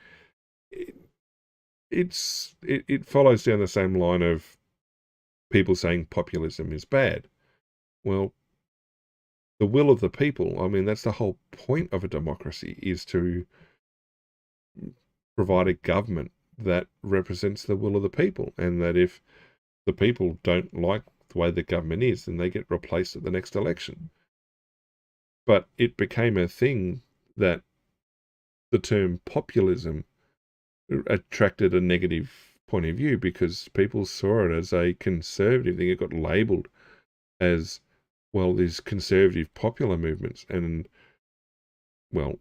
It follows down the same line of people saying populism is bad. Well, the will of the people, I mean, that's the whole point of a democracy, is to provide a government that represents the will of the people, and that if the people don't like the way the government is, then they get replaced at the next election. But it became a thing that the term populism attracted a negative point of view, because people saw it as a conservative thing. It got labelled as, well, these conservative popular movements, and, well,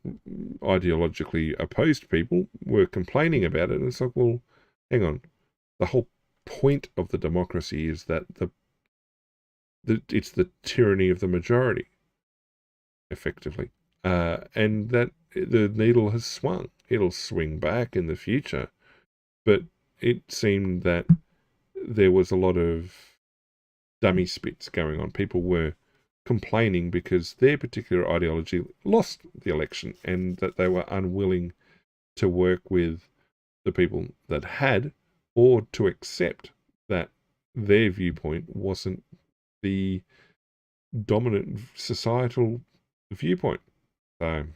ideologically opposed people were complaining about it. And it's like, well, hang on. The whole point of the democracy is that it's the tyranny of the majority, effectively. And that the needle has swung. It'll swing back in the future. But it seemed that there was a lot of dummy spits going on. People were complaining because their particular ideology lost the election and that they were unwilling to work with the people that had, or to accept that their viewpoint wasn't the dominant societal viewpoint. So,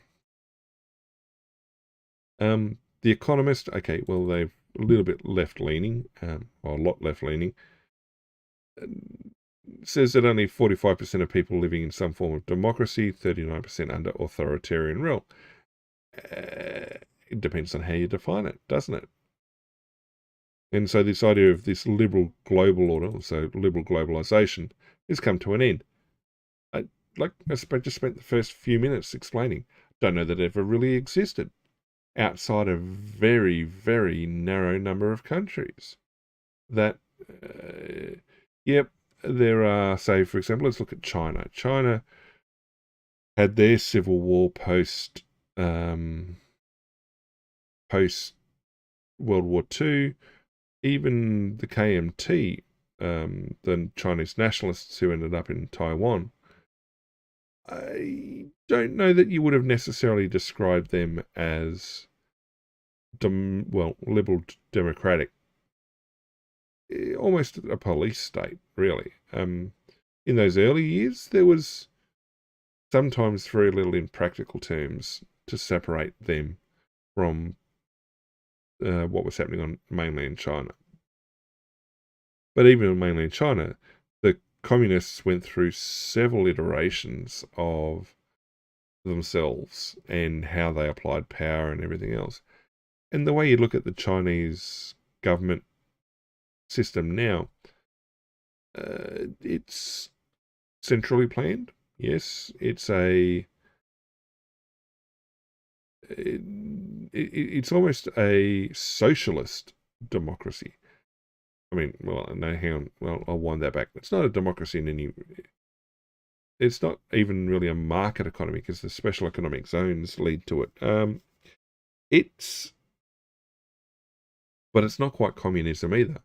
The Economist, okay, well, they've a little bit left-leaning, or a lot left-leaning, says that only 45% of people living in some form of democracy, 39% under authoritarian rule. It depends on how you define it, doesn't it? And so this idea of this liberal global order, so liberal globalization, has come to an end. I just spent the first few minutes explaining. Don't know that it ever really existed outside a very, very narrow number of countries. That, yep, there are, say, for example, let's look at China. China had their civil war post World War II. Even the KMT, the Chinese nationalists who ended up in Taiwan, I don't know that you would have necessarily described them as, liberal democratic. Almost a police state, really. In those early years, there was sometimes very little in practical terms to separate them from what was happening on mainland China. But even in mainland China, the communists went through several iterations of themselves and how they applied power and everything else. And the way you look at the Chinese government system now, it's centrally planned. Yes, it's almost a socialist democracy. I mean, well, no, hang on. Well, I'll wind that back. It's not a democracy in any. It's not even really a market economy because the special economic zones lead to it. But it's not quite communism either.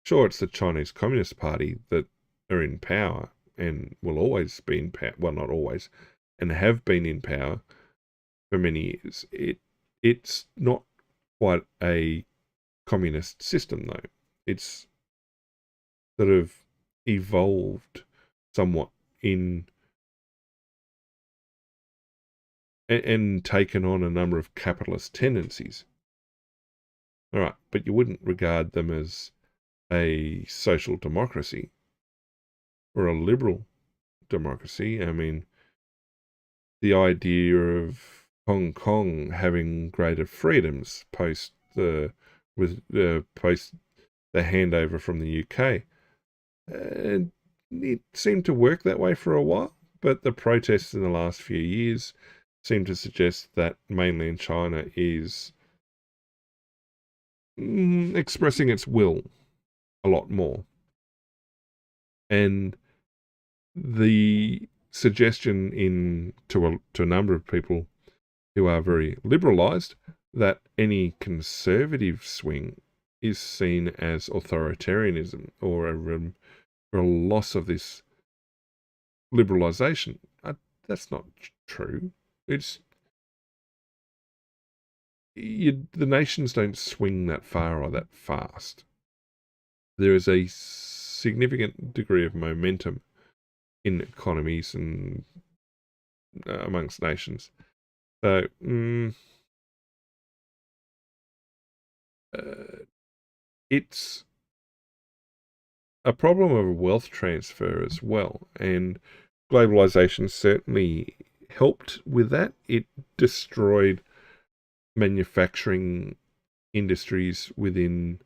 Sure, it's the Chinese Communist Party that are in power and will always be in power. Well, not always, and have been in power for many years. It's not quite a communist system though. It's sort of evolved somewhat in and taken on a number of capitalist tendencies. All right, but you wouldn't regard them as a social democracy or a liberal democracy. I mean, the idea of Hong Kong having greater freedoms post the handover from the UK, it seemed to work that way for a while. But the protests in the last few years seem to suggest that mainland China is expressing its will a lot more. And the suggestion to a number of people who are very liberalised that any conservative swing is seen as authoritarianism or a loss of this liberalisation. That's not true. The nations don't swing that far or that fast. There is a significant degree of momentum in economies and amongst nations. So, it's a problem of wealth transfer as well, and globalization certainly helped with that. It destroyed manufacturing industries within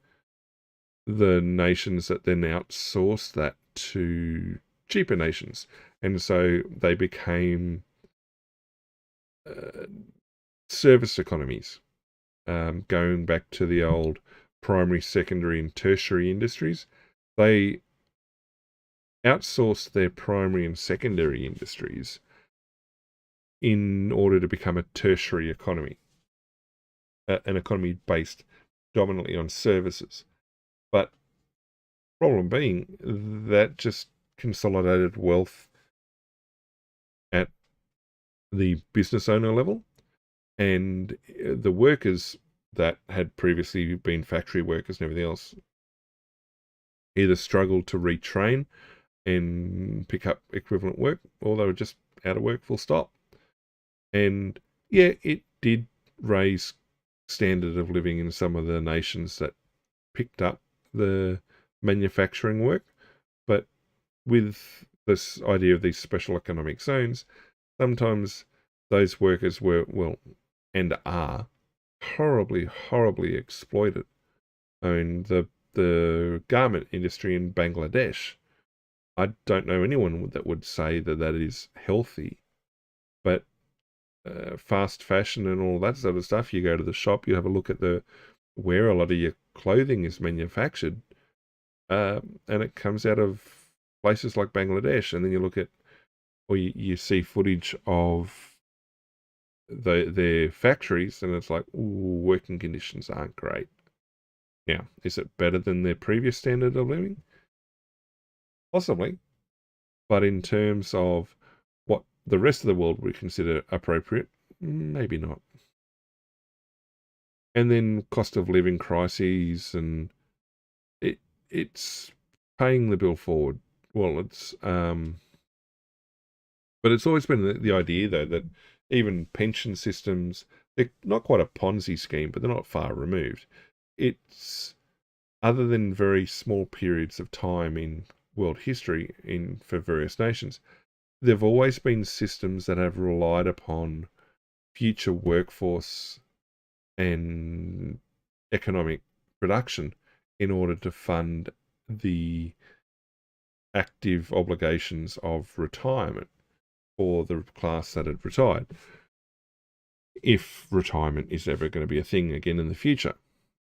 the nations that then outsourced that to cheaper nations, and so they became service economies, going back to the old primary, secondary, and tertiary industries. They outsourced their primary and secondary industries in order to become a tertiary economy, an economy based dominantly on services. But problem being, that just consolidated wealth at the business owner level, and the workers that had previously been factory workers and everything else either struggled to retrain and pick up equivalent work, or they were just out of work full stop. And yeah, it did raise standard of living in some of the nations that picked up the manufacturing work. But with this idea of these special economic zones, sometimes those workers were, well, and are horribly, horribly exploited. I mean, the garment industry in Bangladesh, I don't know anyone that would say that that is healthy, but fast fashion and all that sort of stuff, you go to the shop, you have a look at where a lot of your clothing is manufactured, and it comes out of places like Bangladesh, and then you look at, or you see footage of their factories, and it's like, ooh, working conditions aren't great. Now, is it better than their previous standard of living? Possibly. But in terms of what the rest of the world would consider appropriate, maybe not. And then cost of living crises, and it's paying the bill forward. Well, but it's always been the idea, though, that even pension systems, they're not quite a Ponzi scheme, but they're not far removed. It's, other than very small periods of time in world history for various nations, there've always been systems that have relied upon future workforce and economic production in order to fund the active obligations of retirement for the class that had retired, if retirement is ever going to be a thing again in the future.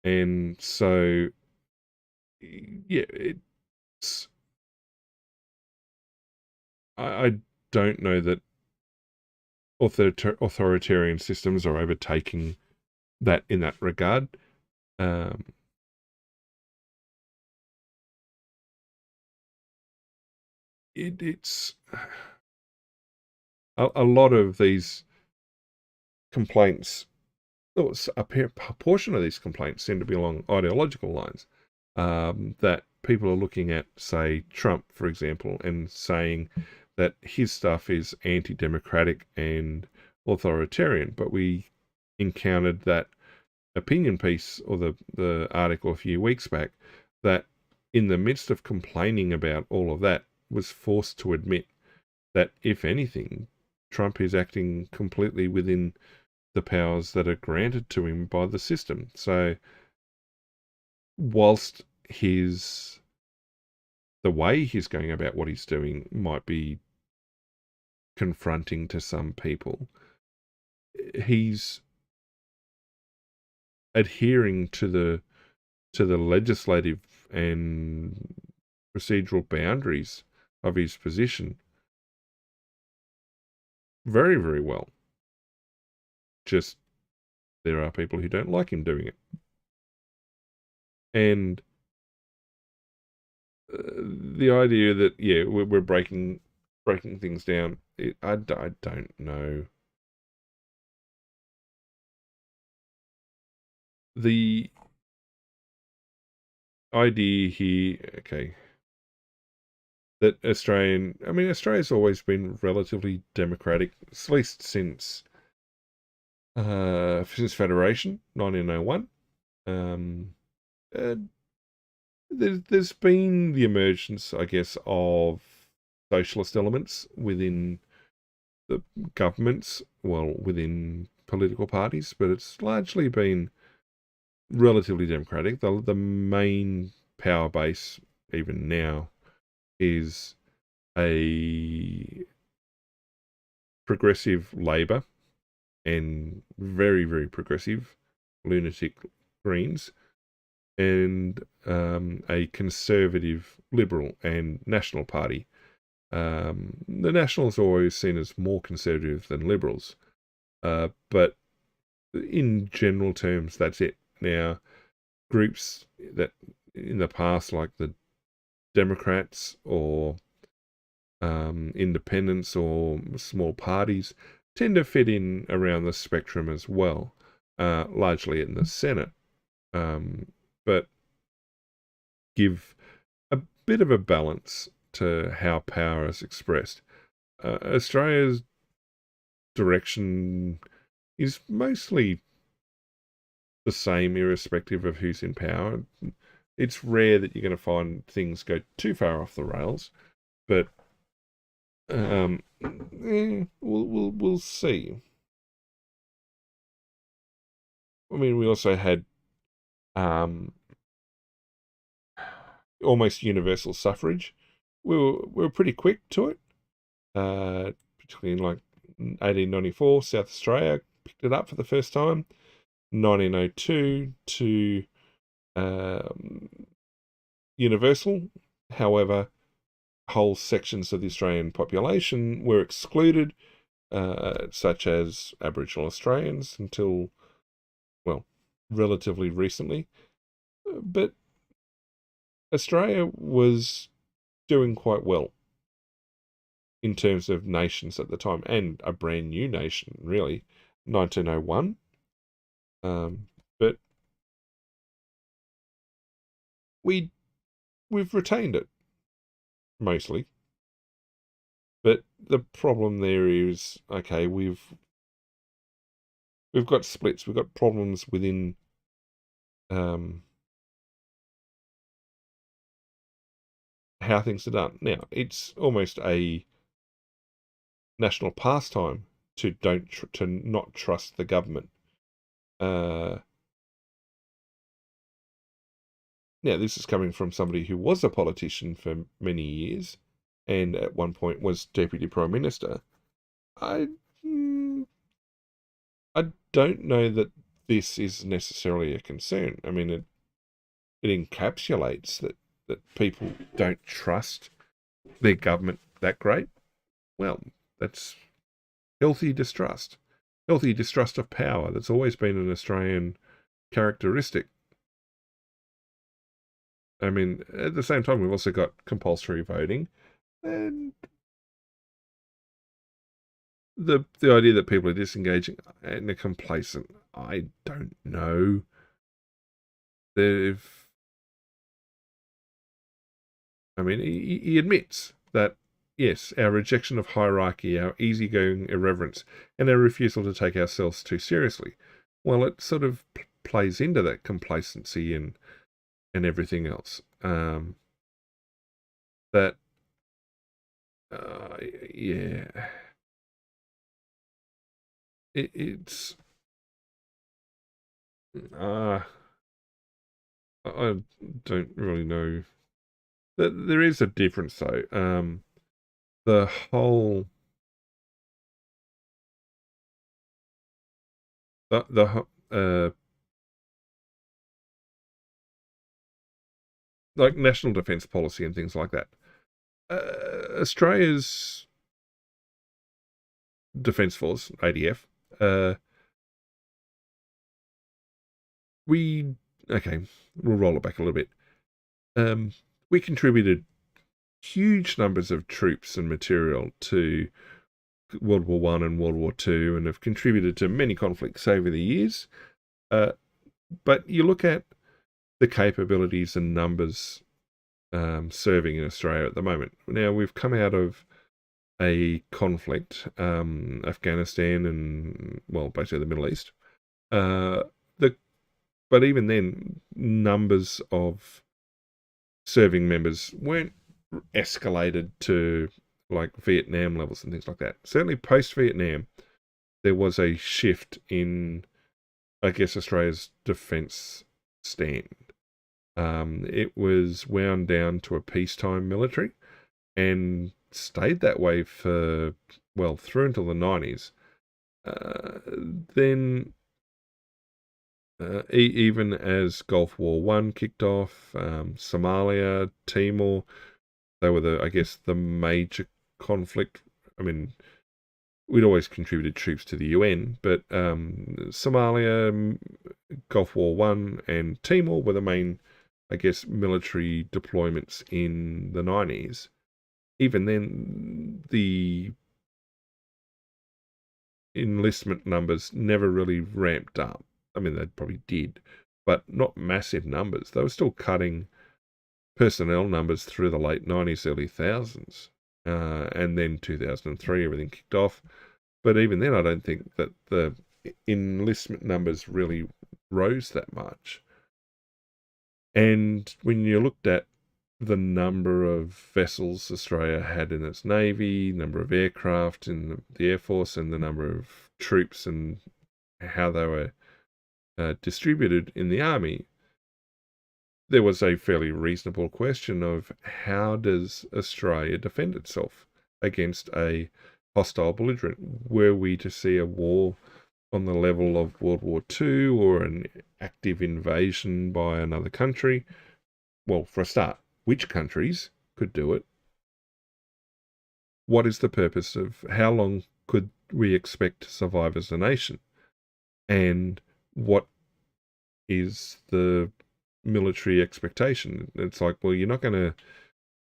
And so, yeah, it's, I don't know that authoritarian systems are overtaking that in that regard. It's a lot of these complaints, a portion of these complaints seem to be along ideological lines, that people are looking at, say, Trump, for example, and saying that his stuff is anti-democratic and authoritarian. But we encountered that opinion piece, or the article a few weeks back, that in the midst of complaining about all of that, was forced to admit that, if anything, Trump is acting completely within the powers that are granted to him by the system. So whilst the way he's going about what he's doing might be confronting to some people, he's adhering to the legislative and procedural boundaries of his position very, very well. Just, there are people who don't like him doing it. And the idea that, yeah, we're breaking things down, I don't know. The idea here, okay, that Australia's always been relatively democratic, at least since Federation, 1901. There's been the emergence, I guess, of socialist elements within the governments, well, within political parties, but it's largely been relatively democratic. The main power base, even now, is a progressive Labor and very, very progressive lunatic Greens, and a conservative Liberal and National Party. The Nationals are always seen as more conservative than Liberals, but in general terms, that's it. Now, groups that in the past, like the Democrats or independents or small parties tend to fit in around the spectrum as well, largely in the Senate, but give a bit of a balance to how power is expressed. Australia's direction is mostly the same, irrespective of who's in power. It's rare that you're going to find things go too far off the rails, but we'll see. I mean, we also had almost universal suffrage. We were pretty quick to it, particularly in like 1894. South Australia picked it up for the first time. 1902 to universal. However, whole sections of the Australian population were excluded, such as Aboriginal Australians, until, well, relatively recently. But Australia was doing quite well in terms of nations at the time, and a brand new nation, really, 1901. But we've retained it mostly. But the problem there is, okay, we've got splits, we've got problems within how things are done. Now, it's almost a national pastime to not trust the government. Now, this is coming from somebody who was a politician for many years, and at one point was Deputy Prime Minister. I don't know that this is necessarily a concern. I mean, it encapsulates that people don't trust their government that great. Well, that's healthy distrust of power. That's always been an Australian characteristic. I mean, at the same time, we've also got compulsory voting, and the idea that people are disengaging and are complacent, I don't know. I mean, he admits that, yes, our rejection of hierarchy, our easygoing irreverence, and our refusal to take ourselves too seriously, well, it sort of plays into that complacency and everything else. That, yeah, it's, I don't really know. There is a difference, though. The whole, like national defence policy and things like that. Australia's Defence Force, ADF, we'll roll it back a little bit. We contributed huge numbers of troops and material to World War I and World War II, and have contributed to many conflicts over the years. But you look at the capabilities and numbers serving in Australia at the moment. Now, we've come out of a conflict, Afghanistan and, well, basically the Middle East. But even then, numbers of serving members weren't escalated to like Vietnam levels and things like that. Certainly post-Vietnam, there was a shift in, I guess, Australia's defence stand. It was wound down to a peacetime military and stayed that way for, well, through until the 90s. Then, even as Gulf War One kicked off, Somalia, Timor, they were the major conflict. I mean, we'd always contributed troops to the UN, but Somalia, Gulf War One, and Timor were the main, military deployments in the 90s. even then, the enlistment numbers never really ramped up. I mean, they probably did, but not massive numbers. They were still cutting personnel numbers through the late 90s, early thousands. And then 2003, everything kicked off. But even then, I don't think that the enlistment numbers really rose that much. And when you looked at the number of vessels Australia had in its Navy, number of aircraft in the Air Force, and the number of troops and how they were distributed in the Army, there was a fairly reasonable question of how does Australia defend itself against a hostile belligerent? Were we to see a war on the level of World War II or an active invasion by another country? Well, for a start, which countries could do it? What is the purpose of how long could we expect to survive as a nation? And what is the military expectation? It's like, well, you're not going to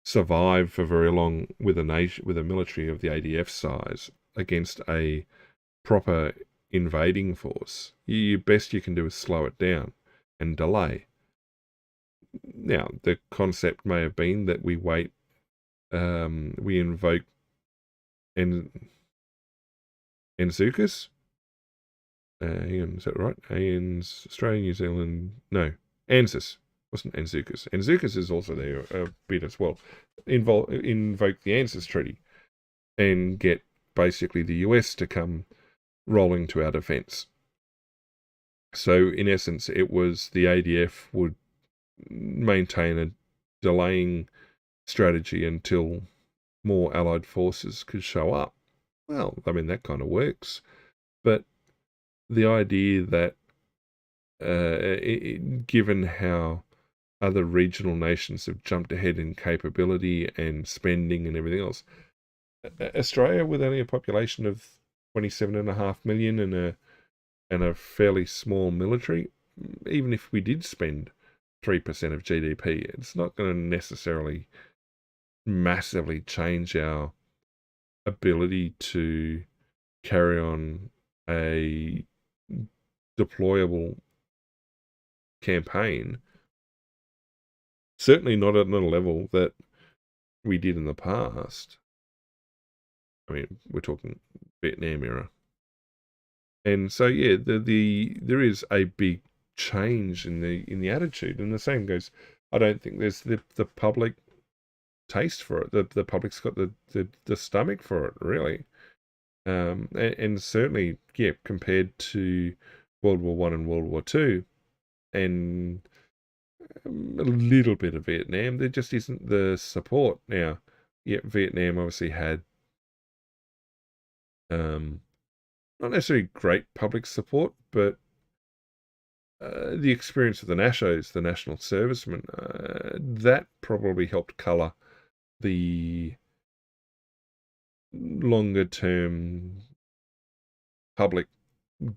survive for very long with a nation, with a military of the ADF size against a proper invading force. Best you can do is slow it down and delay. Now, the concept may have been that we wait, we invoke Anzucas. Hang on, is that right? Australia, New Zealand, no, ANZUS. Wasn't Anzucas. Anzucas is also there a bit as well. Invoke the ANZUS Treaty and get basically the US to come rolling to our defence. So in essence, it was the ADF would maintain a delaying strategy until more Allied forces could show up. Well, I mean, that kind of works. But the idea that given how other regional nations have jumped ahead in capability and spending and everything else, Australia, with only a population of 27.5 million and a fairly small military, even if we did spend 3% of GDP, it's not going to necessarily massively change our ability to carry on a deployable campaign. Certainly not at a level that we did in the past. I mean, we're talking Vietnam era. And so, yeah, there is a big change in the attitude, and the same goes. I don't think there's the public taste for it. The public's got the stomach for it, really. And certainly, yeah, compared to World War I and World War II, and a little bit of Vietnam, there just isn't the support now. Yeah, Vietnam obviously had not necessarily great public support, but the experience of the NASHOs, the National Servicemen, that probably helped colour the longer term public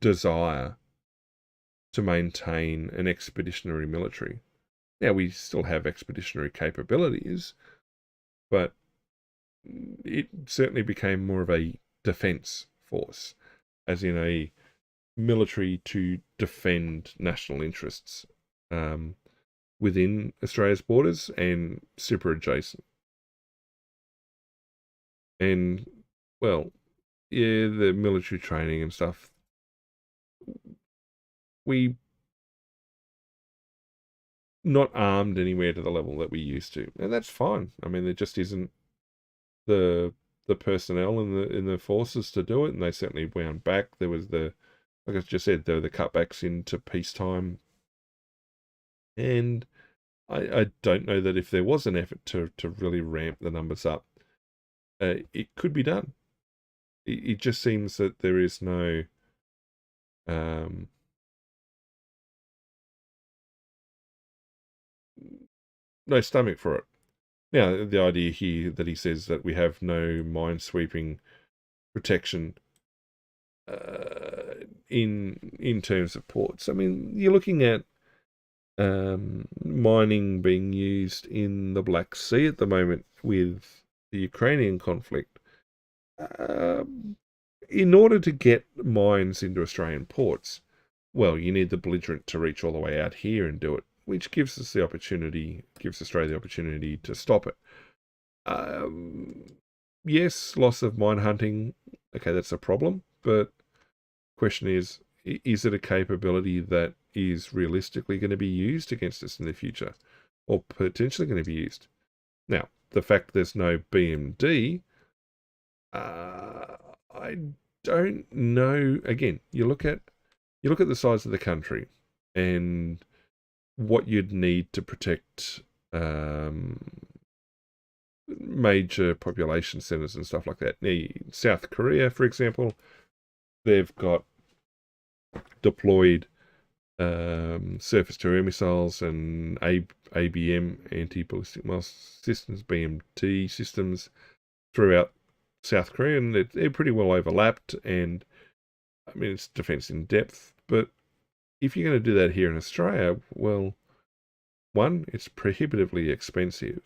desire to maintain an expeditionary military. Now, we still have expeditionary capabilities, but it certainly became more of a defence force, as in a military to defend national interests within Australia's borders and super adjacent. And, well, yeah, the military training and stuff, we not armed anywhere to the level that we used to, and that's fine. I mean, there just isn't the personnel in the forces to do it, and they certainly wound back. There was like I just said, there were the cutbacks into peacetime, and I don't know that if there was an effort to really ramp the numbers up, it could be done. It just seems that there is no no stomach for it. Now, the idea here that he says that we have no mine-sweeping protection in terms of ports. I mean, you're looking at mining being used in the Black Sea at the moment with the Ukrainian conflict, in order to get mines into Australian ports, well, you need the belligerent to reach all the way out here and do it, which gives Australia the opportunity to stop it. Yes, loss of mine hunting, okay, that's a problem, but question is it a capability that is realistically going to be used against us in the future, or potentially going to be used? Now, the fact there's no BMD, I don't know. Again, you look at the size of the country and what you'd need to protect major population centers and stuff like that. Now, South Korea, for example, they've got deployed surface-to-air missiles and ABM, anti-ballistic missile systems, BMT systems throughout South Korea, and they're pretty well overlapped, and I mean, it's defense in depth, but if you're going to do that here in Australia, well, one, it's prohibitively expensive,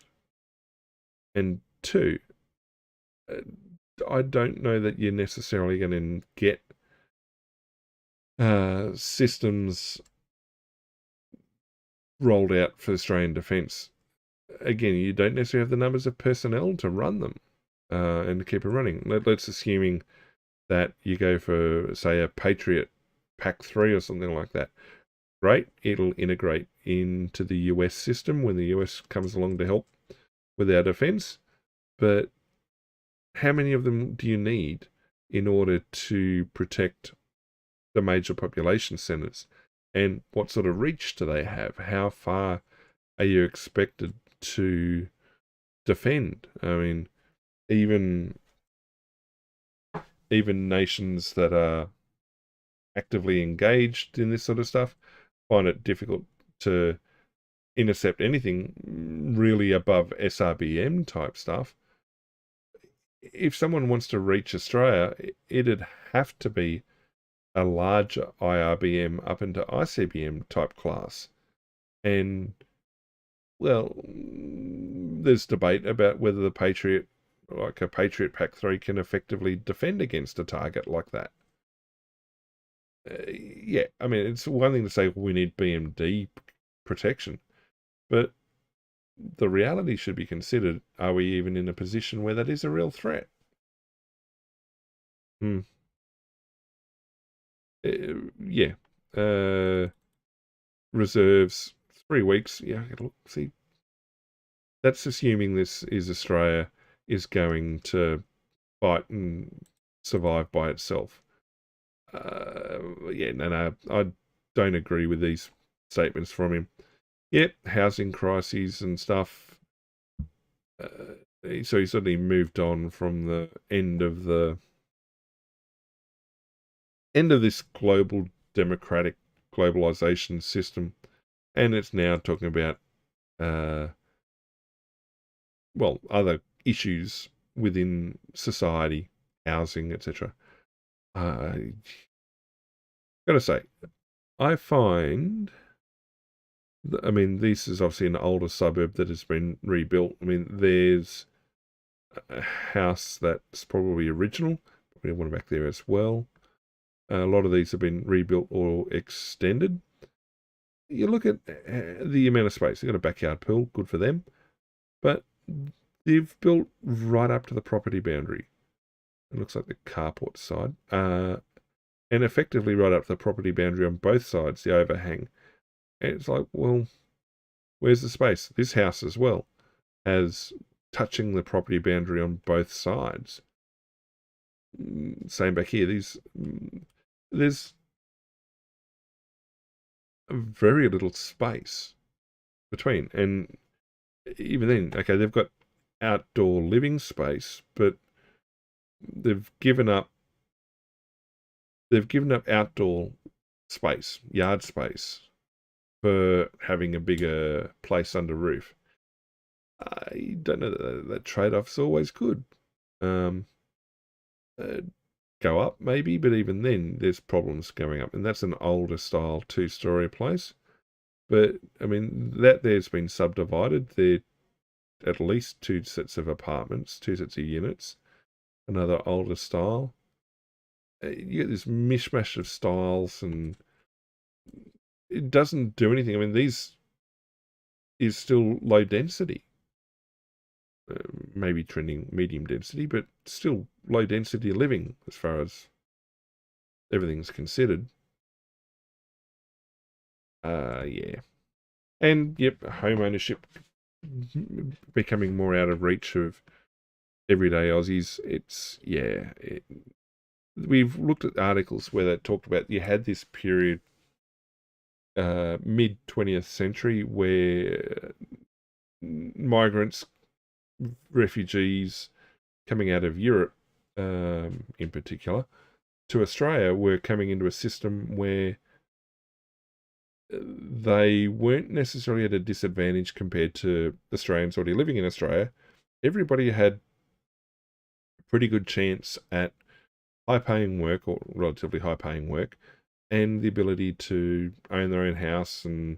and two, I don't know that you're necessarily going to get systems rolled out for Australian defence. Again, you don't necessarily have the numbers of personnel to run them and to keep it running. Let's assuming that you go for, say, a Patriot Pack 3 or something like that. Great, it'll integrate into the US system when the US comes along to help with our defence. But how many of them do you need in order to protect the major population centres? And what sort of reach do they have? How far are you expected to defend? I mean, even nations that are actively engaged in this sort of stuff find it difficult to intercept anything really above SRBM type stuff. If someone wants to reach Australia, it'd have to be a larger IRBM up into ICBM type class. And, well, there's debate about whether the Patriot, like a Patriot Pack 3, can effectively defend against a target like that. Yeah, I mean, it's one thing to say, well, we need BMD protection, but the reality should be considered, are we even in a position where that is a real threat? Yeah. Reserves, 3 weeks. Yeah, look, see, that's assuming this is Australia is going to fight and survive by itself. Yeah, no, I don't agree with these statements from him. Yep, housing crises and stuff. So he suddenly moved on from the end of this global democratic globalization system, and it's now talking about other issues within society, housing, etc. I gotta say, I find, I mean, this is obviously an older suburb that has been rebuilt. I mean, there's a house that's probably original, probably one back there as well. A lot of these have been rebuilt or extended. You look at the amount of space. They've got a backyard pool, good for them. But they've built right up to the property boundary. It looks like the carport side. And effectively right up to the property boundary on both sides, the overhang. And it's like, well, where's the space? This house as well has touching the property boundary on both sides. Same back here. There's very little space between. And even then, okay, they've got outdoor living space, but they've given up outdoor space, yard space, for having a bigger place under roof. I don't know that trade-off's always good. Go up maybe, but even then there's problems going up, and that's an older style 2-story place. But I mean, that there's been subdivided. They're at least 2 sets of apartments, 2 sets of units, another older style. You get this mishmash of styles, and it doesn't do anything. I mean, these is still low density, maybe trending medium density, but still low density living as far as everything's considered. Yeah. And yep, home ownership becoming more out of reach of everyday Aussies. It's, yeah. We've looked at articles where they talked about you had this period, mid 20th century, where migrants, refugees coming out of Europe, in particular, to Australia were coming into a system where they weren't necessarily at a disadvantage compared to Australians already living in Australia. Everybody had a pretty good chance at high-paying work, or relatively high-paying work, and the ability to own their own house and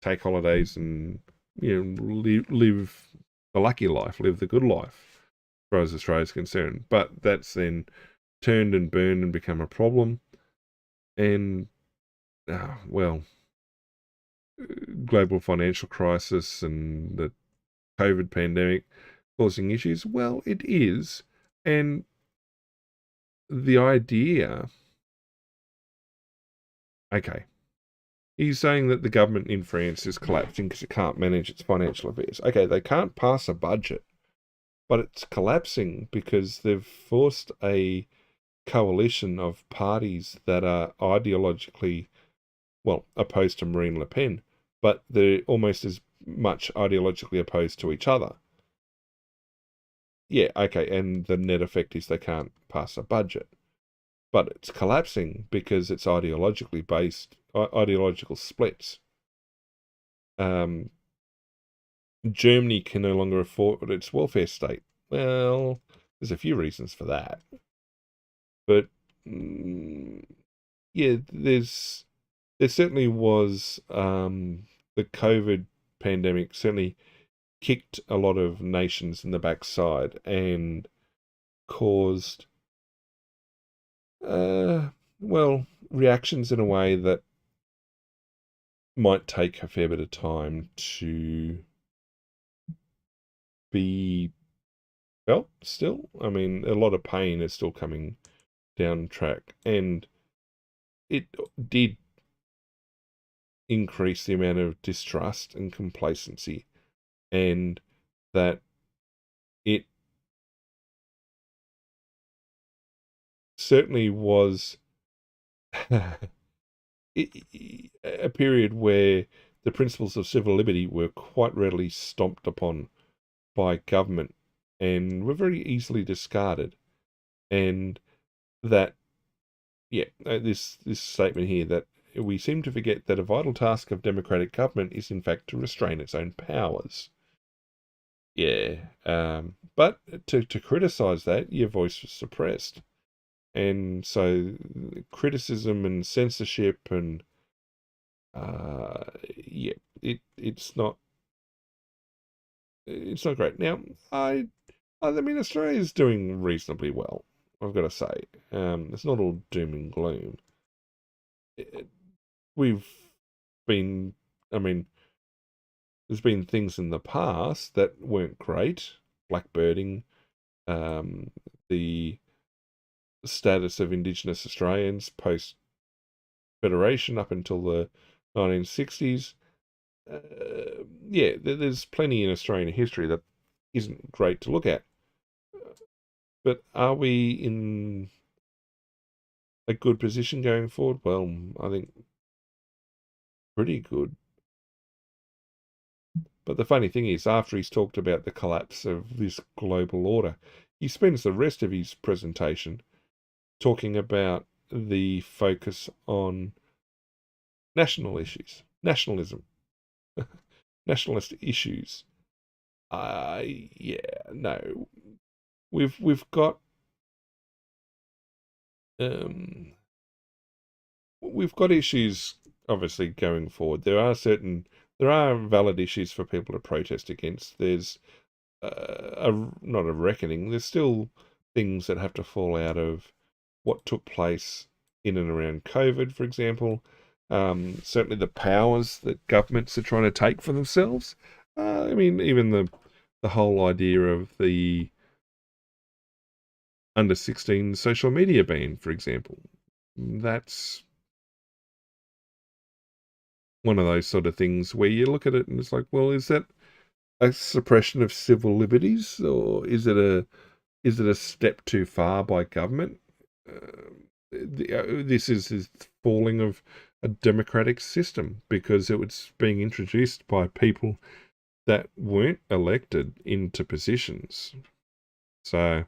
take holidays and, you know, live the lucky life, live the good life, as far as Australia's concerned. But that's then turned and burned and become a problem. And, well, global financial crisis and the COVID pandemic causing issues. Well, it is. And the idea, okay, he's saying that the government in France is collapsing because it can't manage its financial affairs. Okay, they can't pass a budget, but it's collapsing because they've forced a coalition of parties that are ideologically, well, opposed to Marine Le Pen, but they're almost as much ideologically opposed to each other. Yeah, okay, and the net effect is they can't pass a budget. But it's collapsing because it's ideologically based, ideological splits. Germany can no longer afford its welfare state. Well, there's a few reasons for that. But, yeah, there certainly was, the COVID pandemic certainly kicked a lot of nations in the backside and caused, well, reactions in a way that might take a fair bit of time to be felt still. I mean, a lot of pain is still coming down track, and it did increase the amount of distrust and complacency, and that it certainly was a period where the principles of civil liberty were quite readily stomped upon by government and were very easily discarded. And that, yeah, this statement here, that we seem to forget that a vital task of democratic government is in fact to restrain its own powers. Yeah, but to criticize that, your voice was suppressed. And so criticism and censorship and, yeah, it's not great. Now, I mean, Australia's doing reasonably well, I've got to say. It's not all doom and gloom. We've been, I mean, there's been things in the past that weren't great, blackbirding, the status of Indigenous Australians post-Federation up until the 1960s. Yeah, there's plenty in Australian history that isn't great to look at. But are we in a good position going forward? Well, I think pretty good. But the funny thing is, after he's talked about the collapse of this global order, he spends the rest of his presentation talking about the focus on national issues, nationalism, nationalist issues. Yeah, no, we've got issues obviously going forward. There are valid issues for people to protest against. There's not a reckoning. There's still things that have to fall out of what took place in and around COVID, for example. Certainly the powers that governments are trying to take for themselves. I mean, even the whole idea of the under 16 social media ban, for example. That's one of those sort of things where you look at it and it's like, well, is that a suppression of civil liberties, or is it a step too far by government? This is falling of a democratic system because it was being introduced by people that weren't elected into positions. So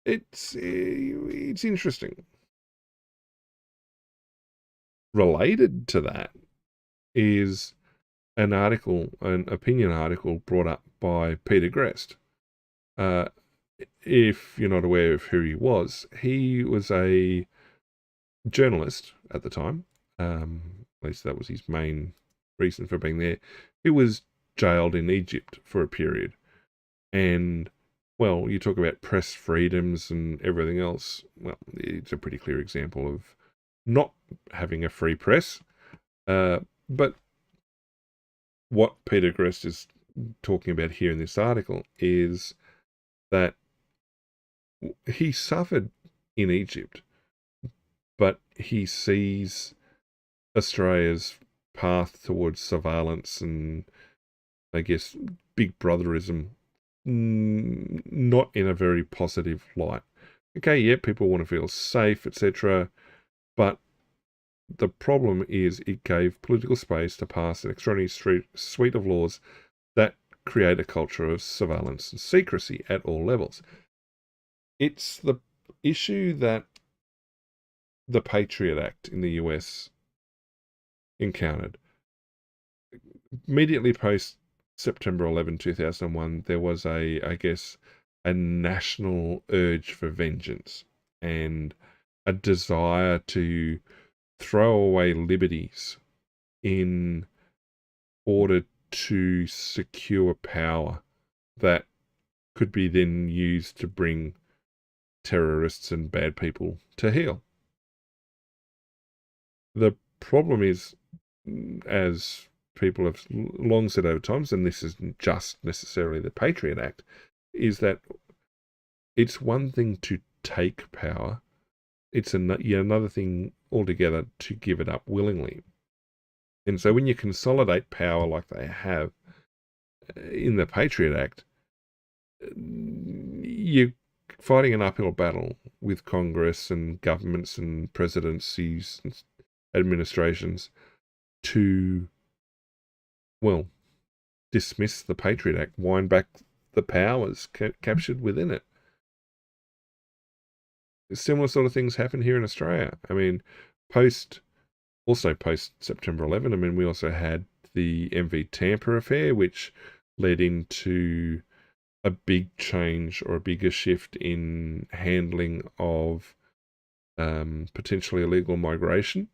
it's interesting. Related to that is an opinion article brought up by Peter Grest. If you're not aware of who he was a journalist at the time. At least that was his main reason for being there. He was jailed in Egypt for a period. And, well, you talk about press freedoms and everything else. Well, it's a pretty clear example of not having a free press. But what Peter Grest is talking about here in this article is that he suffered in Egypt, but he sees Australia's path towards surveillance and, I guess, big brotherism not in a very positive light. Okay, yeah, people want to feel safe, etc., but the problem is it gave political space to pass an extraordinary suite of laws that create a culture of surveillance and secrecy at all levels. It's the issue that the Patriot Act in the US encountered. Immediately post September 11, 2001, there was I guess, a national urge for vengeance and a desire to throw away liberties in order to secure power that could be then used to bring terrorists and bad people to heel. The problem is, as people have long said over times, and this isn't just necessarily the Patriot Act, is that it's one thing to take power. It's another thing altogether to give it up willingly. And so when you consolidate power like they have in the Patriot Act, you're fighting an uphill battle with Congress and governments and presidencies and administrations to, well, dismiss the Patriot Act, wind back the powers captured within it. Similar sort of things happen here in Australia. I mean, post September 11, I mean, we also had the MV Tampa affair, which led into a big change or a bigger shift in handling of potentially illegal migration.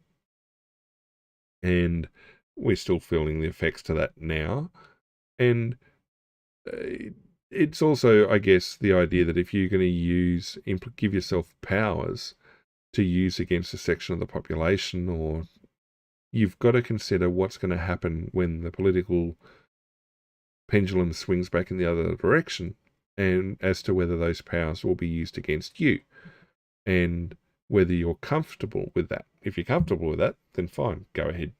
And we're still feeling the effects to that now. And it's also, I guess, the idea that if you're going to give yourself powers to use against a section of the population, or you've got to consider what's going to happen when the political pendulum swings back in the other direction, and as to whether those powers will be used against you, and whether you're comfortable with that. If you're comfortable with that, then fine, go ahead,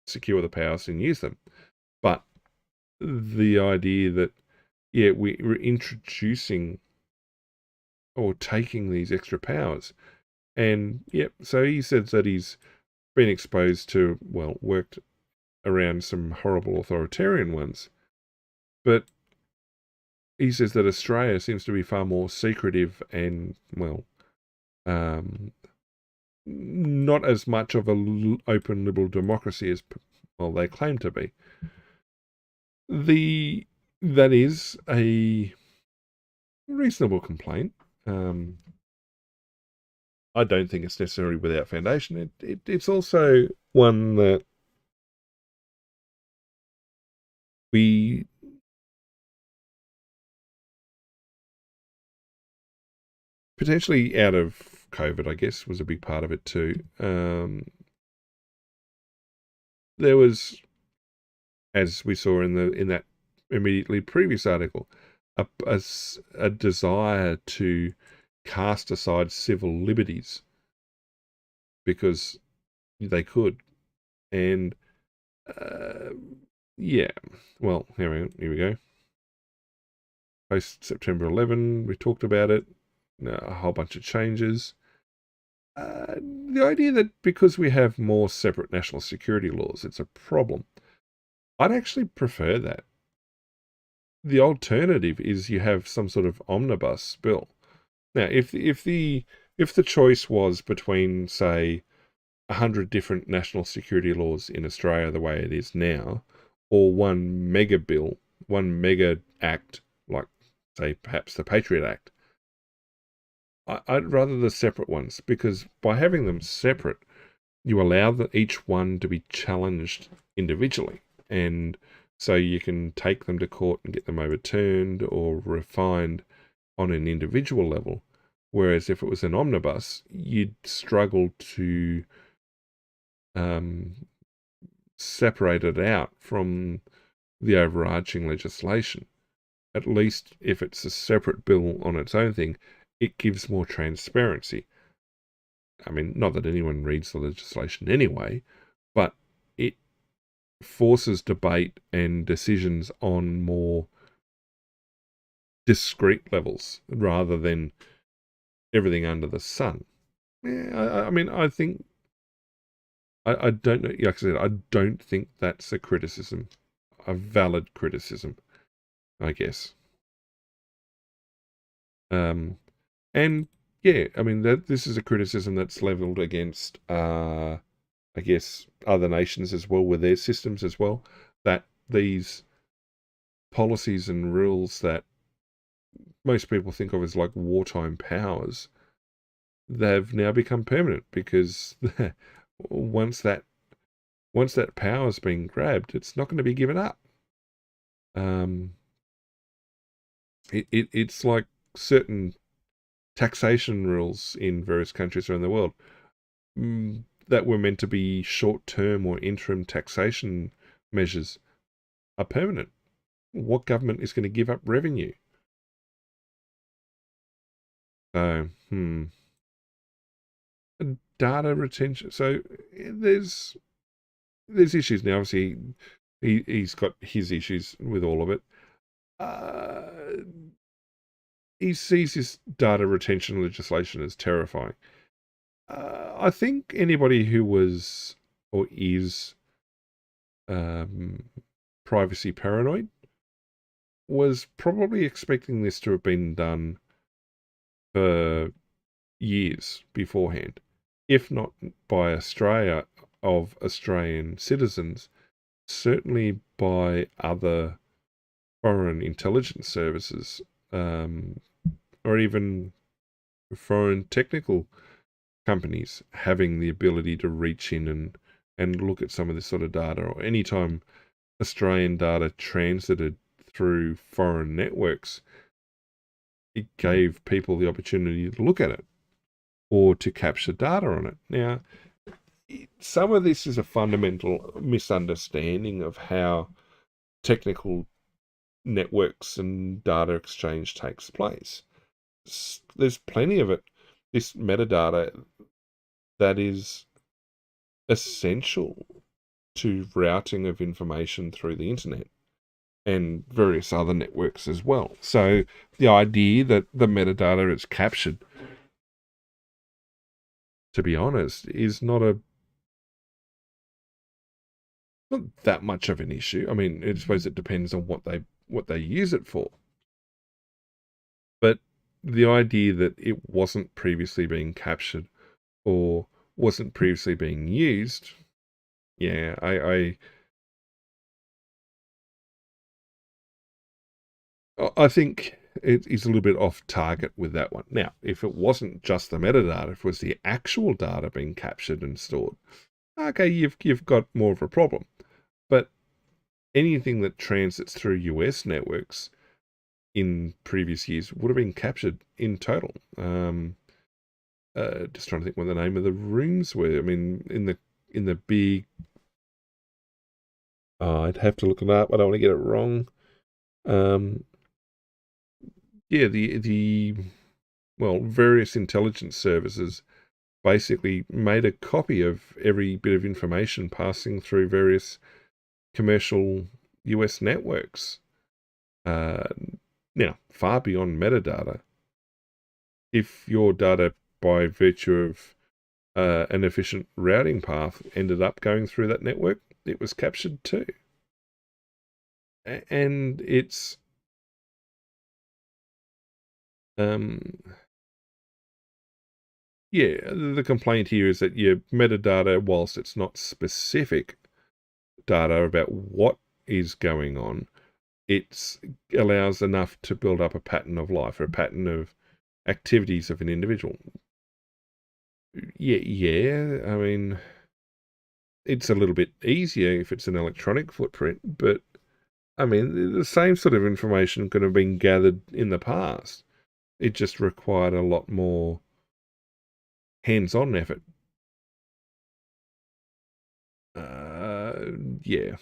secure the powers and use them. But the idea that, yeah, we're introducing or taking these extra powers. And, yep, so he says that he's been exposed to, well, worked around some horrible authoritarian ones. But he says that Australia seems to be far more secretive and, well, not as much of an open liberal democracy as, well, they claim to be. That is a reasonable complaint. I don't think it's necessarily without foundation. It's also one that we potentially out of COVID, I guess, was a big part of it too. There was, as we saw in that immediately previous article, a desire to cast aside civil liberties because they could. And yeah, well, here we go. Post September 11, we talked about it. A whole bunch of changes. The idea that because we have more separate national security laws, it's a problem. I'd actually prefer that. The alternative is you have some sort of omnibus bill. Now, if the choice was between, say, 100 different national security laws in Australia the way it is now, or one mega bill, one mega act, like, say, perhaps the Patriot Act, I'd rather the separate ones, because by having them separate, you allow each one to be challenged individually. And so you can take them to court and get them overturned or refined on an individual level. Whereas if it was an omnibus, you'd struggle to separate it out from the overarching legislation. At least if it's a separate bill on its own thing, it gives more transparency. I mean, not that anyone reads the legislation anyway, but it forces debate and decisions on more discrete levels rather than everything under the sun. Yeah, I mean, I think, I don't know, like I said, I don't think that's a criticism, a valid criticism, I guess. And yeah, I mean, this is a criticism that's leveled against, I guess, other nations as well with their systems as well, that these policies and rules that most people think of as like wartime powers, they've now become permanent because once that power's been grabbed, it's not going to be given up. It's like certain taxation rules in various countries around the world that were meant to be short-term or interim taxation measures are permanent. What government is going to give up revenue? So, data retention. So there's issues now. Obviously, he's got his issues with all of it. He sees this data retention legislation as terrifying. I think anybody who was or is privacy paranoid was probably expecting this to have been done for years beforehand, if not by Australia of Australian citizens, certainly by other foreign intelligence services, or even foreign technical companies having the ability to reach in and look at some of this sort of data, or anytime Australian data transited through foreign networks, it gave people the opportunity to look at it or to capture data on it. Now, some of this is a fundamental misunderstanding of how technical networks and data exchange takes place. There's plenty of it, this metadata, that is essential to routing of information through the internet and various other networks as well. So the idea that the metadata is captured, to be honest, is not that much of an issue. I mean, I suppose it depends on what they use it for. But the idea that it wasn't previously being captured or wasn't previously being used, yeah, I think it is a little bit off target with that one. Now, if it wasn't just the metadata, if it was the actual data being captured and stored, okay, you've got more of a problem. But anything that transits through US networks, in previous years would have been captured in total. Just trying to think what the name of the rooms were. I mean, in the big, I'd have to look it up. I don't want to get it wrong. Yeah, the various intelligence services basically made a copy of every bit of information passing through various commercial US networks. Now, far beyond metadata. If your data, by virtue of an efficient routing path, ended up going through that network, it was captured too. And it's the complaint here is that your metadata, whilst it's not specific data about what is going on, it allows enough to build up a pattern of life or a pattern of activities of an individual. Yeah. I mean, it's a little bit easier if it's an electronic footprint, but I mean, the same sort of information could have been gathered in the past. It just required a lot more hands-on effort. Yeah.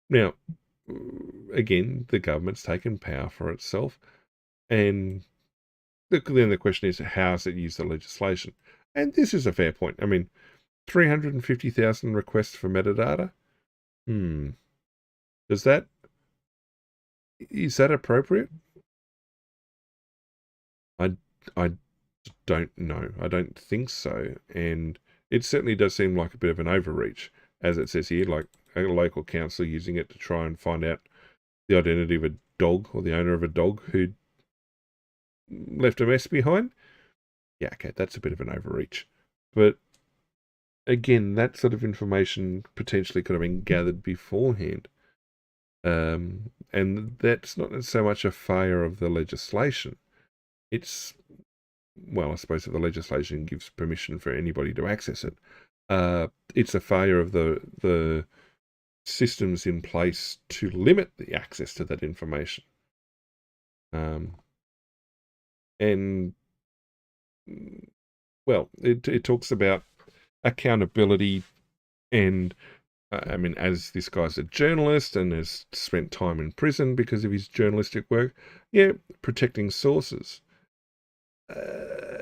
Now, again, the government's taken power for itself, and then the question is, how does it use the legislation? And this is a fair point. I mean, 350,000 requests for metadata? Is that appropriate? I don't know. I don't think so. And it certainly does seem like a bit of an overreach, as it says here, like a local council using it to try and find out the identity of a dog or the owner of a dog who'd left a mess behind. Yeah, okay, that's a bit of an overreach. But again, that sort of information potentially could have been gathered beforehand. And that's not so much a failure of the legislation. It's, well, I suppose if the legislation gives permission for anybody to access it, it's a failure of the systems in place to limit the access to that information. And, well, it talks about accountability and, I mean, as this guy's a journalist and has spent time in prison because of his journalistic work, yeah, protecting sources.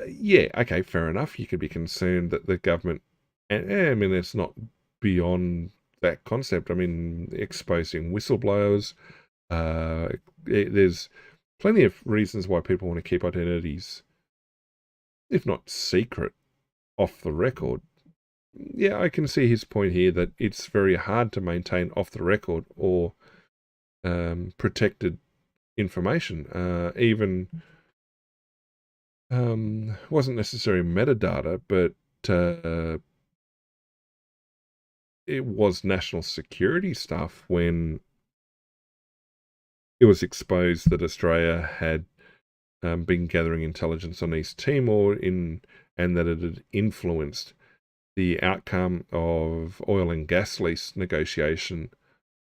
Yeah, okay, fair enough. You could be concerned that the government, I mean, it's not beyond that concept. I mean, exposing whistleblowers. There's plenty of reasons why people want to keep identities, if not secret, off the record. Yeah, I can see his point here that it's very hard to maintain off the record or protected information. Even wasn't necessarily metadata, but it was national security stuff when it was exposed that Australia had been gathering intelligence on East Timor and that it had influenced the outcome of oil and gas lease negotiation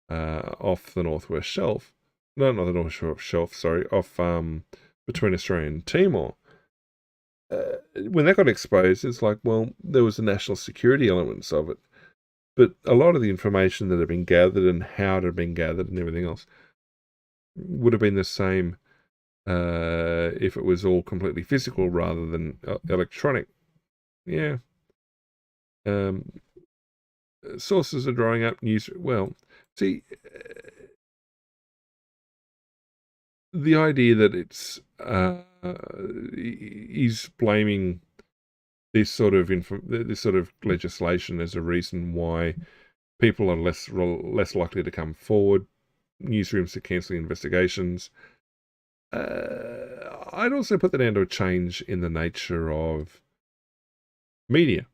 off the Northwest Shelf. No, not the Northwest Shelf, sorry, off between Australia and Timor. When that got exposed, it's like, well, there was the national security elements of it. But a lot of the information that had been gathered and how it had been gathered and everything else would have been the same if it was all completely physical rather than electronic. Yeah. Sources are drying up. See, the idea that it's he's blaming this sort of legislation as a reason why people are less likely to come forward. Newsrooms are cancelling investigations. I'd also put that down to a change in the nature of media.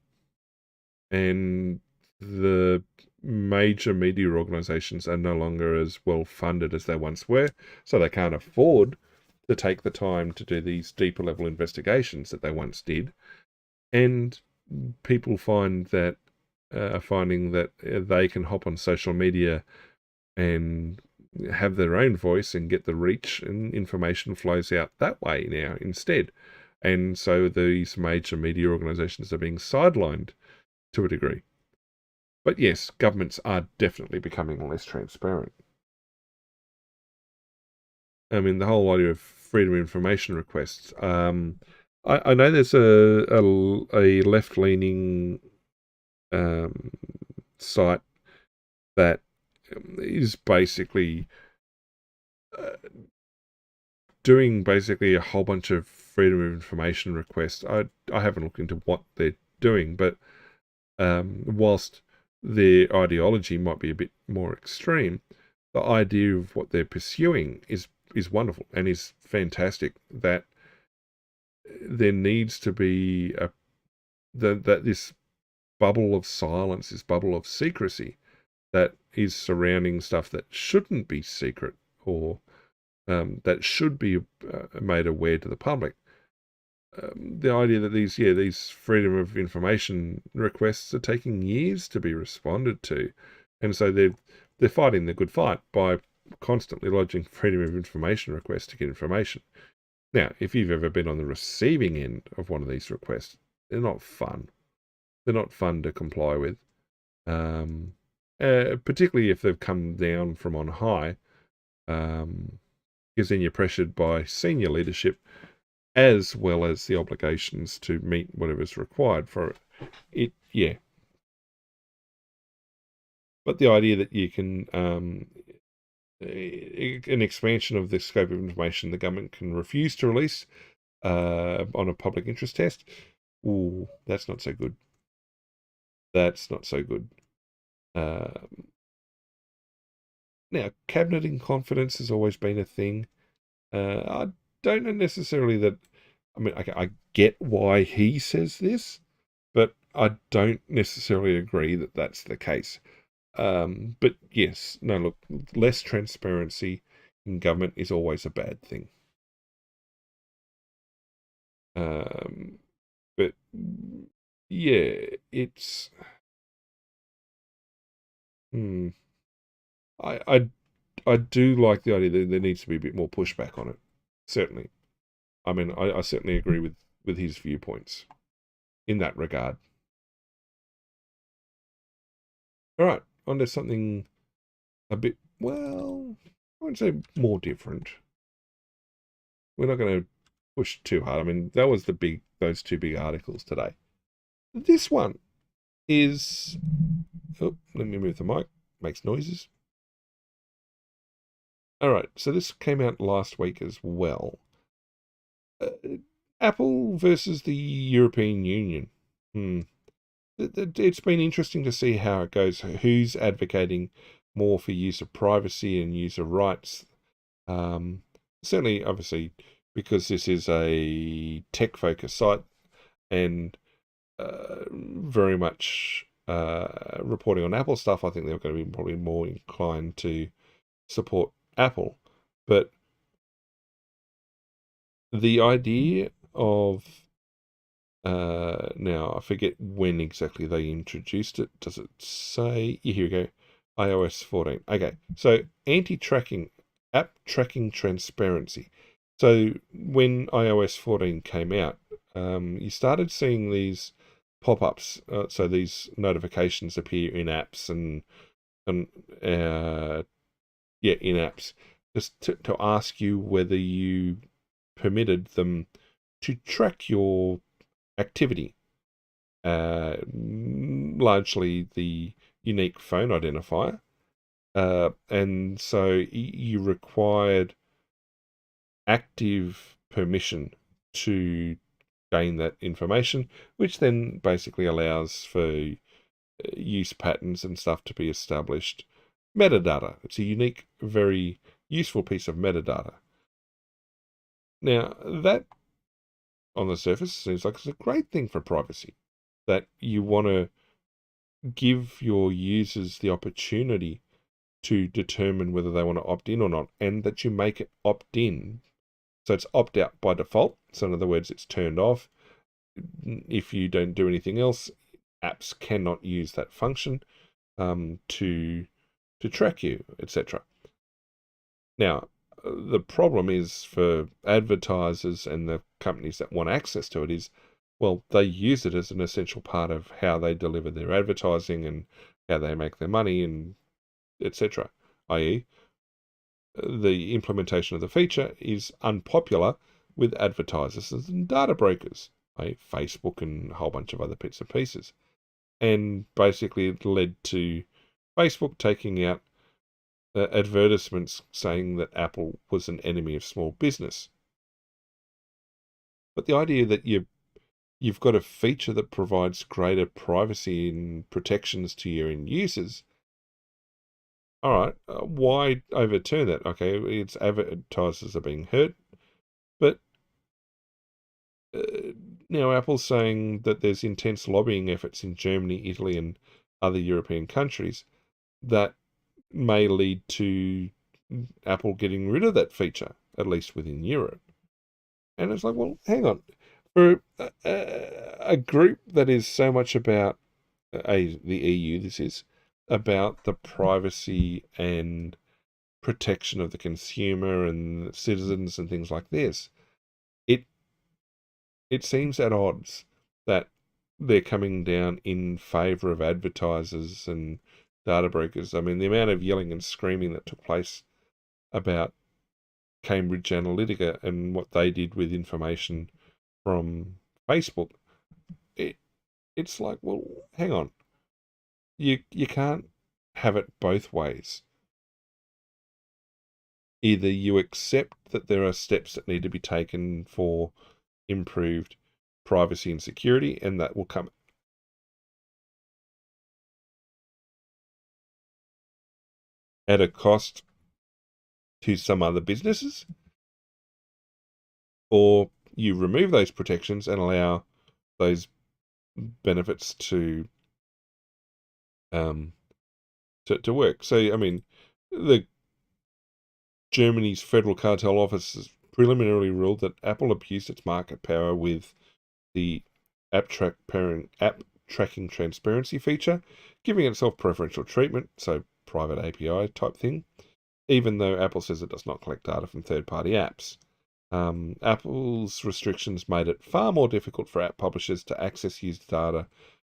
And the major media organisations are no longer as well funded as they once were, so they can't afford to take the time to do these deeper level investigations that they once did. And people find that are finding that they can hop on social media and have their own voice and get the reach, and information flows out that way now instead. And so these major media organizations are being sidelined to a degree. But yes, governments are definitely becoming less transparent. I mean, the whole idea of freedom of information requests. I know there's a left-leaning site that is basically doing basically a whole bunch of freedom of information requests. I haven't looked into what they're doing, but whilst their ideology might be a bit more extreme, the idea of what they're pursuing is wonderful and is fantastic. That there needs to be that this bubble of silence, this bubble of secrecy that is surrounding stuff that shouldn't be secret, or that should be made aware to the public. The idea that these freedom of information requests are taking years to be responded to, and so they're fighting the good fight by constantly lodging freedom of information requests to get information. Now, if you've ever been on the receiving end of one of these requests, they're not fun. They're not fun to comply with, particularly if they've come down from on high, because then you're pressured by senior leadership, as well as the obligations to meet whatever's required for it. Yeah. But the idea that you can, an expansion of the scope of information the government can refuse to release on a public interest test, ooh, that's not so good. That's not so good. Now, cabinet in confidence has always been a thing. I don't know necessarily that. I mean, I get why he says this, but I don't necessarily agree that that's the case. But yes, no, look, less transparency in government is always a bad thing. But yeah, it's. I do like the idea that there needs to be a bit more pushback on it. Certainly. I mean, I certainly agree with his viewpoints in that regard. All right, on to something a bit, well, I wouldn't say more different. We're not going to push too hard. I mean, that was those two big articles today. This one is, oh, let me move the mic, makes noises. All right, so this came out last week as well. Apple versus the European Union. It's been interesting to see how it goes. Who's advocating more for user privacy and user rights? Certainly, obviously, because this is a tech-focused site and very much reporting on Apple stuff, I think they're going to be probably more inclined to support Apple. But the idea of now, I forget when exactly they introduced it. Does it say? Here we go. iOS 14. Okay, so anti-tracking, app tracking transparency. So when iOS 14 came out, you started seeing these pop-ups. So these notifications appear in apps and in apps, just to ask you whether you permitted them to track your activity, largely the unique phone identifier, and so you required active permission to gain that information, which then basically allows for use patterns and stuff to be established. Metadata. It's a unique, very useful piece of metadata. Now, that on the surface seems like it's a great thing for privacy, that you want to give your users the opportunity to determine whether they want to opt in or not, and that you make it opt in. So it's opt out by default. So in other words, it's turned off. If you don't do anything else, apps cannot use that function to track you, etc. Now, the problem is for advertisers and the companies that want access to it is, well, they use it as an essential part of how they deliver their advertising and how they make their money and etc. i.e., the implementation of the feature is unpopular with advertisers and data brokers, i.e., Facebook and a whole bunch of other bits and pieces. And basically it led to Facebook taking out advertisements saying that Apple was an enemy of small business. But the idea that you've got a feature that provides greater privacy and protections to your end users, all right, why overturn that? Okay, its advertisers are being hurt, but now Apple's saying that there's intense lobbying efforts in Germany, Italy, and other European countries that may lead to Apple getting rid of that feature, at least within Europe. And it's like, well, hang on. For a group that is so much about, the EU, this is, about the privacy and protection of the consumer and citizens and things like this, it seems at odds that they're coming down in favour of advertisers and data brokers. I mean, the amount of yelling and screaming that took place about Cambridge Analytica and what they did with information from Facebook, it's like, well, hang on. You can't have it both ways. Either you accept that there are steps that need to be taken for improved privacy and security, and that will come at a cost to some other businesses, or you remove those protections and allow those benefits to work. So, I mean, the Germany's Federal Cartel Office has preliminarily ruled that Apple abused its market power with the app tracking transparency feature, giving itself preferential treatment, so private API type thing, even though Apple says it does not collect data from third-party apps. Apple's restrictions made it far more difficult for app publishers to access user data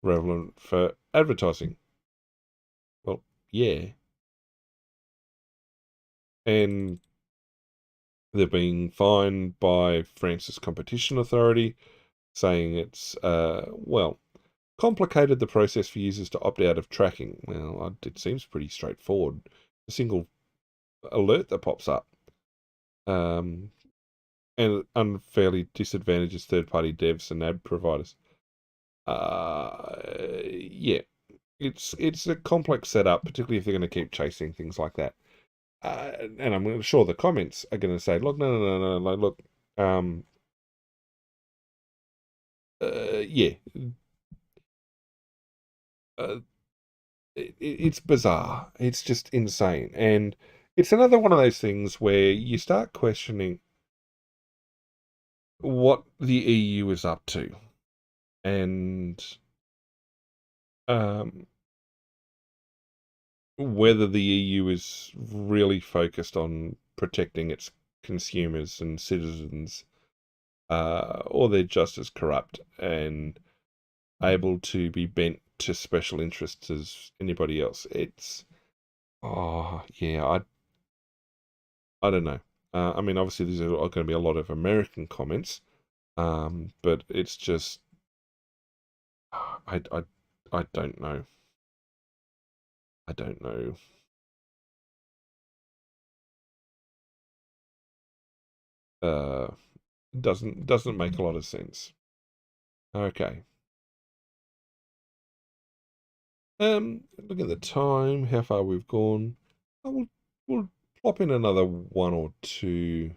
relevant for advertising. Well, yeah. And they're being fined by France's competition authority, saying it's, complicated the process for users to opt out of tracking. Well, it seems pretty straightforward. A single alert that pops up. And unfairly disadvantages third-party devs and ad providers. Yeah, it's a complex setup, particularly if they're going to keep chasing things like that. And I'm sure the comments are going to say, look, no, look, yeah. It's bizarre. It's just insane. And it's another one of those things where you start questioning what the EU is up to. And whether the EU is really focused on protecting its consumers and citizens, or they're just as corrupt and able to be bent to special interests as anybody else. It's, I don't know. I mean, obviously, there's going to be a lot of American comments, but it's just, I don't know. I don't know. Doesn't make a lot of sense. Okay. Look at the time, how far we've gone. We'll plop in another one or two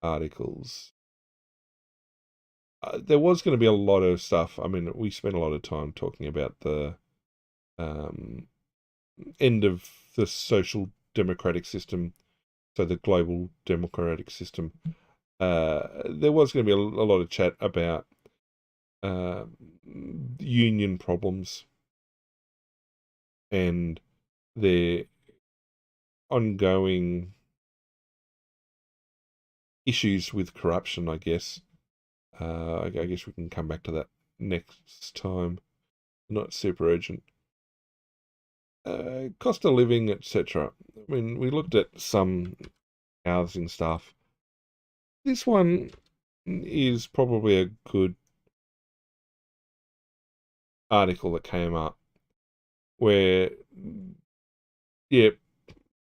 articles. There was going to be a lot of stuff. I mean, we spent a lot of time talking about the end of the social democratic system, so the global democratic system. There was going to be a lot of chat about union problems and their ongoing issues with corruption, I guess. I guess we can come back to that next time. Not super urgent. Cost of living, etc. I mean, we looked at some housing stuff. This one is probably a good article that came up where, yeah,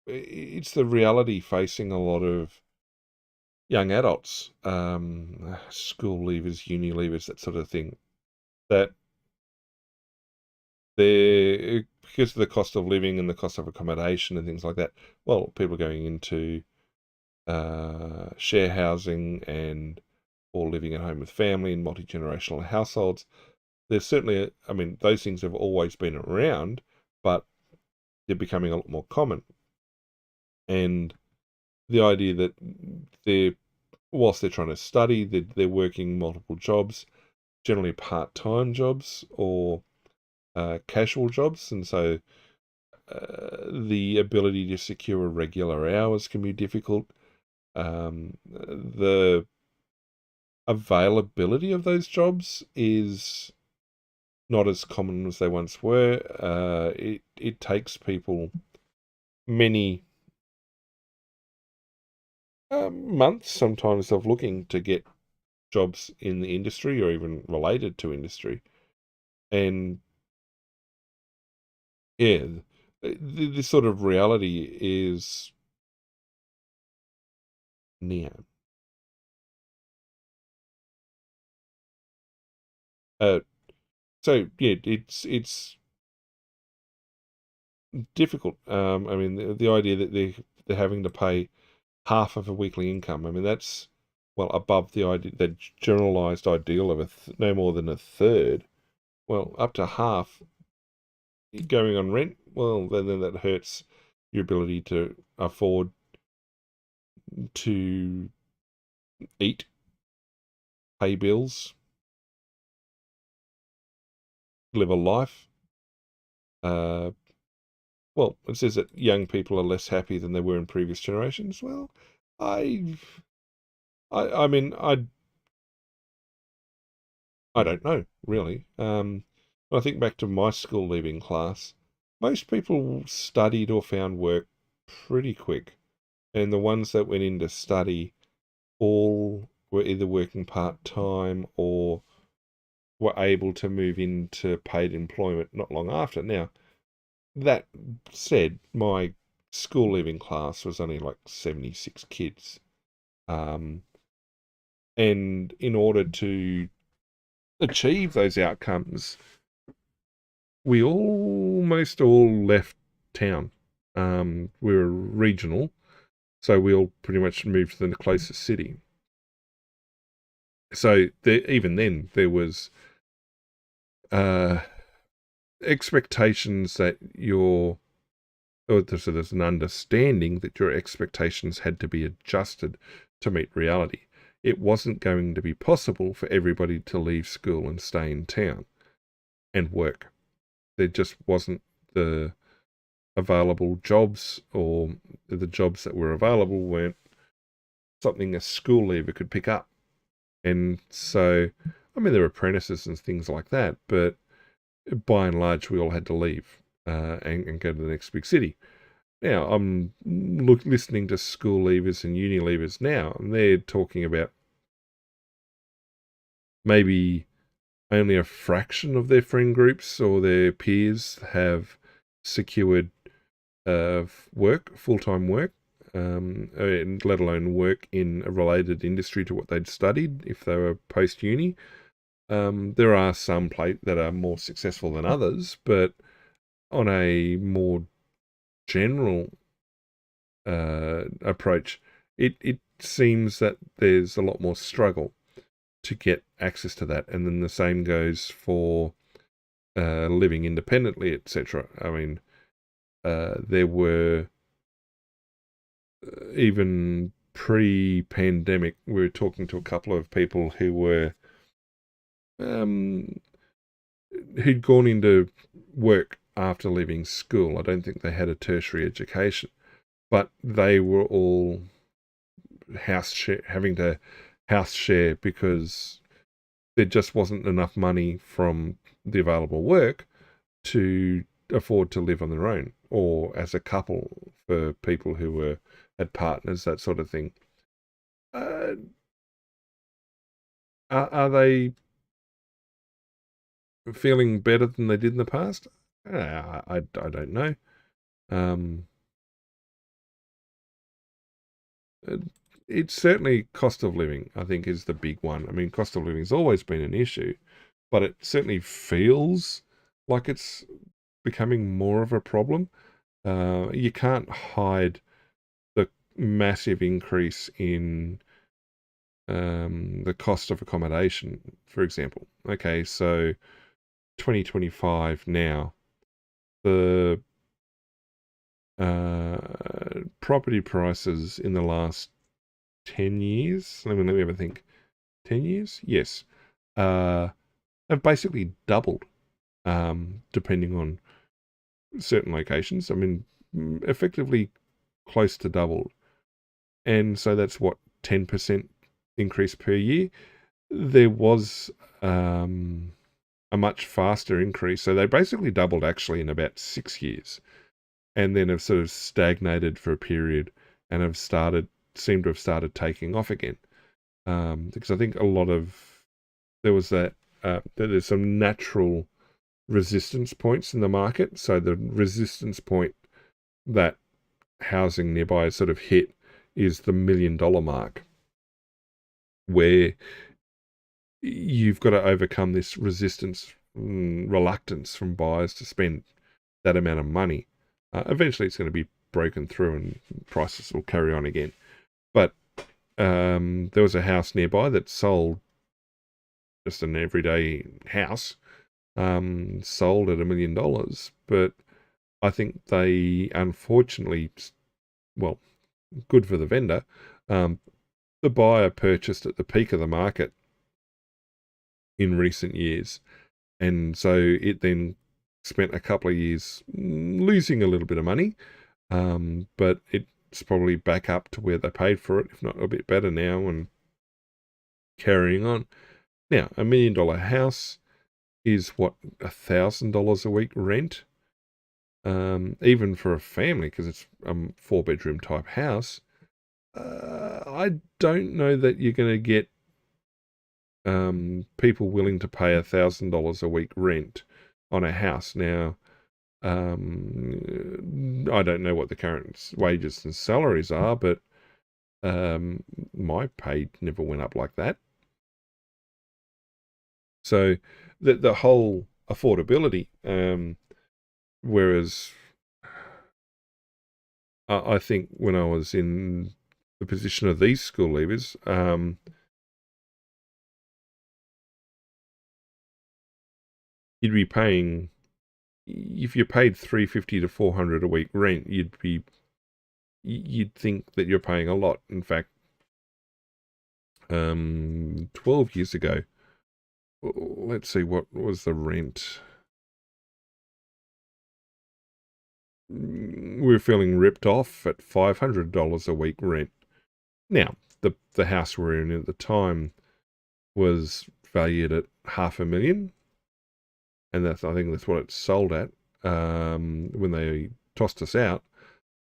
it's the reality facing a lot of young adults, school leavers, uni leavers, that sort of thing, that they're, because of the cost of living and the cost of accommodation and things like that, well, people are going into share housing and or living at home with family in multi-generational households. There's certainly, I mean, those things have always been around, but they're becoming a lot more common. And the idea that whilst they're trying to study, they're working multiple jobs, generally part-time jobs or casual jobs, and so the ability to secure regular hours can be difficult. The availability of those jobs is not as common as they once were. It takes people many months sometimes of looking to get jobs in the industry or even related to industry. And yeah, this sort of reality is near. So yeah, it's difficult. I mean, the idea that they're having to pay half of a weekly income. I mean, that's well above the idea, the generalized ideal of no more than a third. Well, up to half going on rent. Well, then that hurts your ability to afford to eat, pay bills, live a life. Well, it says that young people are less happy than they were in previous generations. Well, I, I mean, I don't know really. When I think back to my school leaving class, most people studied or found work pretty quick, and the ones that went in to study all were either working part-time or were able to move into paid employment not long after. Now, that said, my school leaving class was only like 76 kids. And in order to achieve those outcomes, we almost all left town. We were regional, so we all pretty much moved to the closest city. So even then, there was expectations that so there's an understanding that your expectations had to be adjusted to meet reality. It wasn't going to be possible for everybody to leave school and stay in town and work. There just wasn't the available jobs, or the jobs that were available weren't something a school leaver could pick up. And so, I mean, there were apprentices and things like that, but by and large, we all had to leave and go to the next big city. Now, I'm listening to school leavers and uni leavers now, and they're talking about maybe only a fraction of their friend groups or their peers have secured work, full-time work, and let alone work in a related industry to what they'd studied if they were post-uni. There are some that are more successful than others, but on a more general approach, it seems that there's a lot more struggle to get access to that. And then the same goes for living independently, etc. I mean, there were even pre-pandemic, we were talking to a couple of people who were who'd gone into work after leaving school. I don't think they had a tertiary education, but they were all having to house share because there just wasn't enough money from the available work to afford to live on their own, or as a couple for people who had partners, that sort of thing. Uh, are they feeling better than they did in the past? I don't know. It's certainly cost of living, I think, is the big one. I mean, cost of living has always been an issue, but it certainly feels like it's becoming more of a problem. You can't hide the massive increase in the cost of accommodation, for example. Okay, so 2025 now, the property prices in the last 10 years, let me have a think. 10 years? Yes. Have basically doubled, depending on certain locations. I mean, effectively close to doubled. And so that's what, 10% increase per year. There was a much faster increase. So they basically doubled actually in about 6 years, and then have sort of stagnated for a period and seem to have started taking off again. Because I think there was there's some natural resistance points in the market. So the resistance point that housing nearby sort of hit is the $1 million mark, where you've got to overcome this reluctance from buyers to spend that amount of money. Eventually it's going to be broken through and prices will carry on again. But there was a house nearby that sold, just an everyday house, sold at $1 million. But I think they, unfortunately, well, good for the vendor, the buyer purchased at the peak of the market in recent years. And so it then spent a couple of years losing a little bit of money, but it's probably back up to where they paid for it, if not a bit better now, and carrying on. Now, $1 million house is what, $1,000 a week rent, even for a family, because it's a 4-bedroom type house. I don't know that you're going to get people willing to pay $1,000 a week rent on a house. Now, I don't know what the current wages and salaries are, but my pay never went up like that. So the whole affordability, whereas I think when I was in the position of these school leavers, you'd be paying, if you paid $350 to $400 a week rent, you'd think that you're paying a lot. In fact, 12 years ago, let's see, what was the rent? We were feeling ripped off at $500 a week rent. Now, the house we were in at the time was valued at $500,000, and I think that's what it sold at when they tossed us out.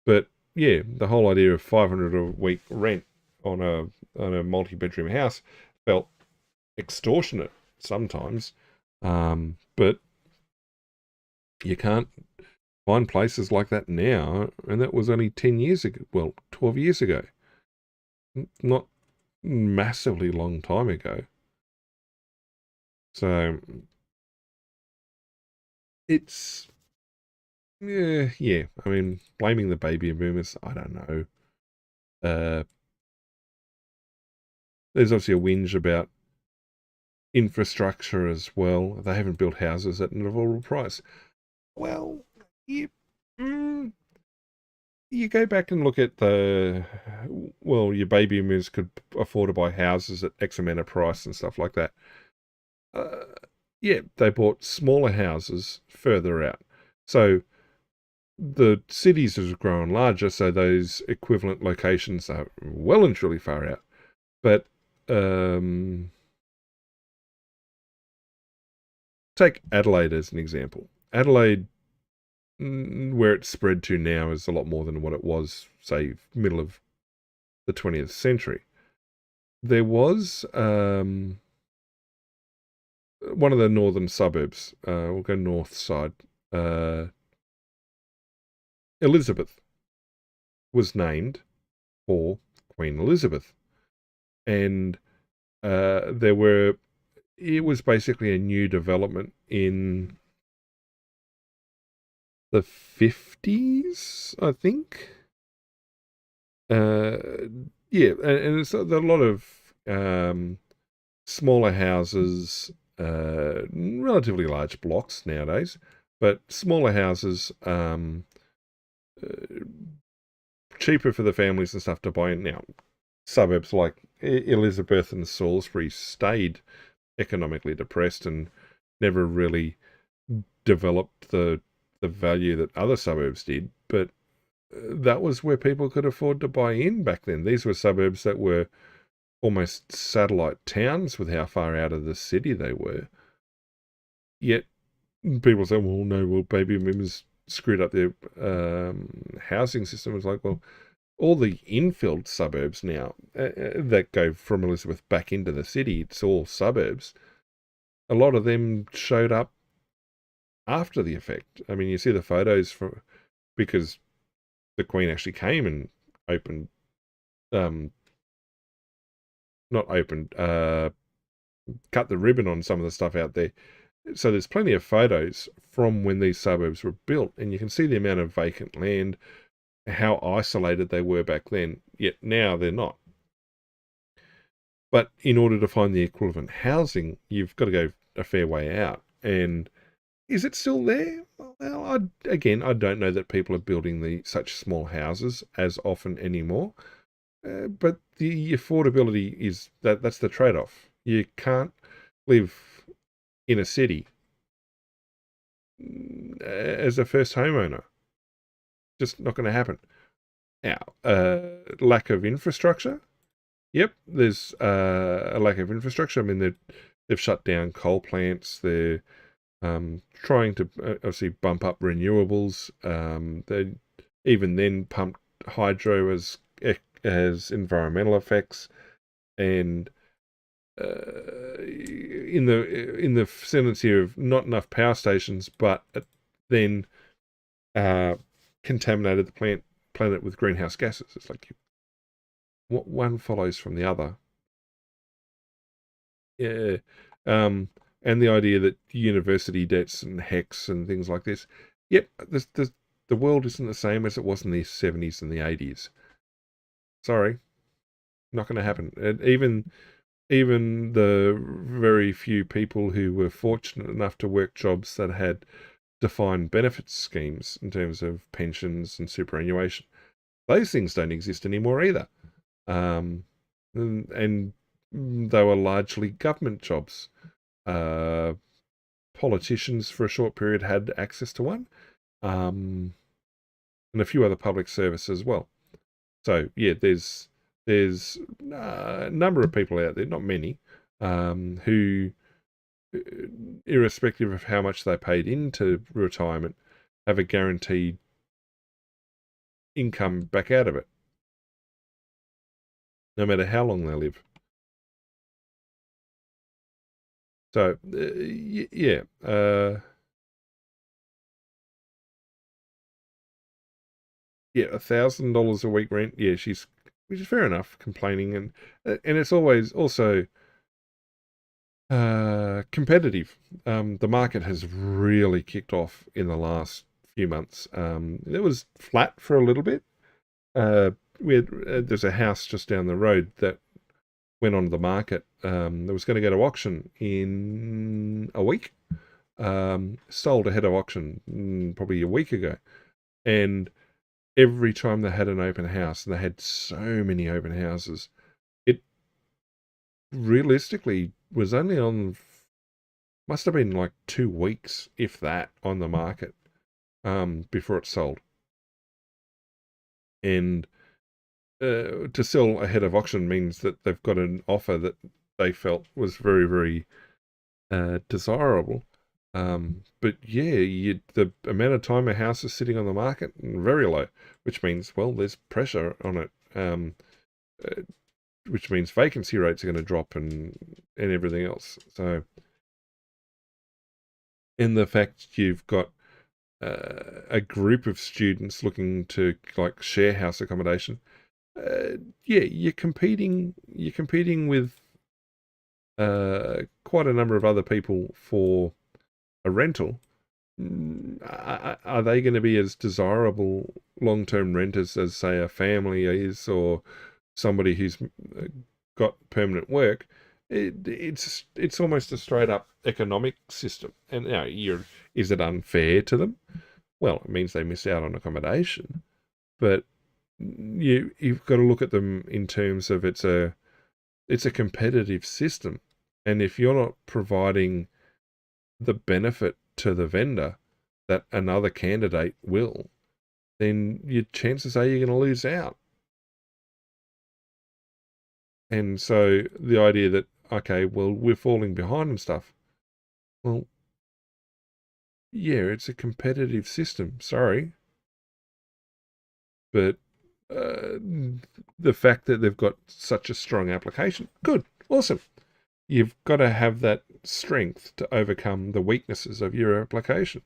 But yeah, the whole idea of $500 a week rent on a multi-bedroom house felt extortionate sometimes, but you can't find places like that now, and that was only 10 years ago, well, 12 years ago. Not massively long time ago. So it's, yeah, I mean, blaming the baby boomers, I don't know. There's obviously a whinge about infrastructure as well. They haven't built houses at an affordable price. Well, you go back and look at your baby boomers could afford to buy houses at X amount of price and stuff like that. yeah, they bought smaller houses further out. So the cities have grown larger, so those equivalent locations are well and truly far out. But take Adelaide as an example. Adelaide, where it's spread to now, is a lot more than what it was, say, middle of the 20th century. There was one of the northern suburbs, we'll go north side, Elizabeth, was named for Queen Elizabeth. And it was basically a new development in the 50s, I think. Yeah, and it's a lot of smaller houses, relatively large blocks nowadays, but smaller houses, cheaper for the families and stuff to buy in. Now, suburbs like Elizabeth and Salisbury stayed economically depressed and never really developed the value that other suburbs did, but that was where people could afford to buy in back then. These were suburbs that were almost satellite towns with how far out of the city they were. Yet people say, well, no, well, baby boomers screwed up their housing system. It's like, well, all the infilled suburbs now that go from Elizabeth back into the city, it's all suburbs. A lot of them showed up after the effect. I mean, you see the photos because the Queen actually came and opened, not opened, cut the ribbon on some of the stuff out there. So there's plenty of photos from when these suburbs were built, and you can see the amount of vacant land, how isolated they were back then, yet now they're not. But in order to find the equivalent housing, you've got to go a fair way out. And is it still there? Well, I don't know that people are building such small houses as often anymore. But the affordability that's the trade-off. You can't live in a city as a first homeowner. Just not going to happen. Now, lack of infrastructure. Yep, there's a lack of infrastructure. I mean, they've shut down coal plants. They're trying to obviously bump up renewables. They even then pumped hydro as environmental effects, and in the sentence here of not enough power stations, but then contaminated the planet with greenhouse gases. It's like what one follows from the other. Yeah. And the idea that university debts and HECS and things like this. Yep, the world isn't the same as it was in the 70s and the 80s. Sorry, not going to happen. And even the very few people who were fortunate enough to work jobs that had defined benefits schemes in terms of pensions and superannuation, those things don't exist anymore either. And they were largely government jobs. Politicians for a short period had access to one, and a few other public services as well. So yeah, there's a number of people out there, not many, who, irrespective of how much they paid into retirement, have a guaranteed income back out of it, no matter how long they live. So yeah, yeah, $1,000 a week rent. Yeah, which is fair enough, complaining, and it's always also competitive. The market has really kicked off in the last few months. It was flat for a little bit. There's a house just down the road that went onto the market. That was going to go to auction in a week. Sold ahead of auction probably a week ago, and every time they had an open house, and they had so many open houses, it realistically was only on must have been like 2 weeks, if that, on the market before it sold. And to sell ahead of auction means that they've got an offer that they felt was very, very desirable. But yeah, the amount of time a house is sitting on the market, very low, which means, well, there's pressure on it, which means vacancy rates are going to drop and everything else. So, in the fact you've got a group of students looking to like share house accommodation, yeah, you're competing with quite a number of other people for a rental. Are they going to be as desirable long-term renters as, say, a family is, or somebody who's got permanent work? It's almost a straight-up economic system. And is it unfair to them? Well, it means they miss out on accommodation, but you've got to look at them in terms of it's a competitive system, and if you're not providing the benefit to the vendor that another candidate will, then your chances are you're going to lose out. And so the idea that, okay, well, we're falling behind and stuff. Well, yeah, it's a competitive system. Sorry. But the fact that they've got such a strong application, good, awesome. You've got to have that strength to overcome the weaknesses of your application.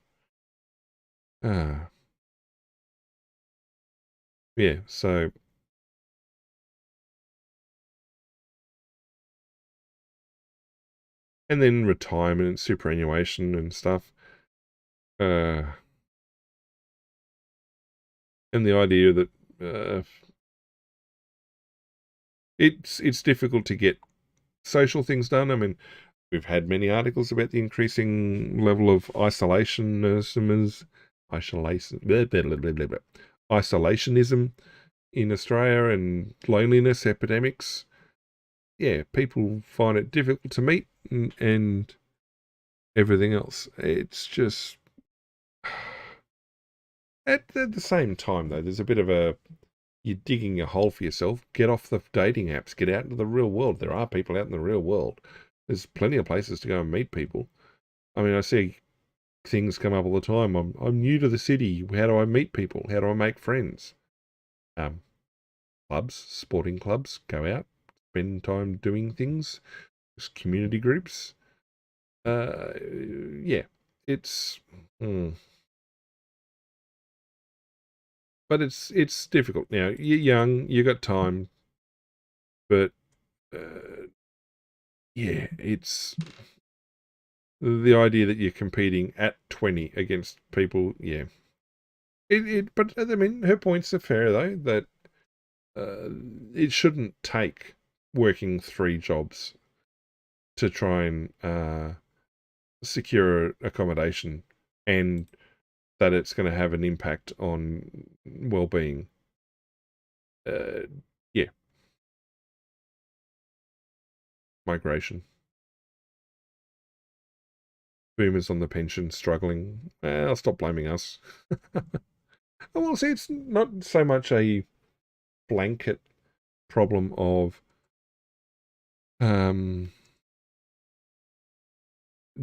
Yeah, so and then retirement and superannuation and stuff. And the idea that it's difficult to get social things done. I mean, we've had many articles about the increasing level of isolationism in Australia, and loneliness epidemics. Yeah, people find it difficult to meet and everything else. It's just at the same time, though, there's a bit of you're digging a hole for yourself. Get off the dating apps. Get out into the real world. There are people out in the real world. There's plenty of places to go and meet people. I mean, I see things come up all the time. I'm new to the city. How do I meet people? How do I make friends? Clubs, sporting clubs. Go out, spend time doing things. Community groups. Yeah, it's. But it's difficult now. You're young. You got time. But yeah, it's the idea that you're competing at 20 against people. Yeah, but I mean, her points are fair though. That it shouldn't take working 3 jobs to try and secure accommodation, and that it's going to have an impact on well-being. Yeah, migration. Boomers on the pension struggling. I'll stop blaming us. Well, see, it's not so much a blanket problem of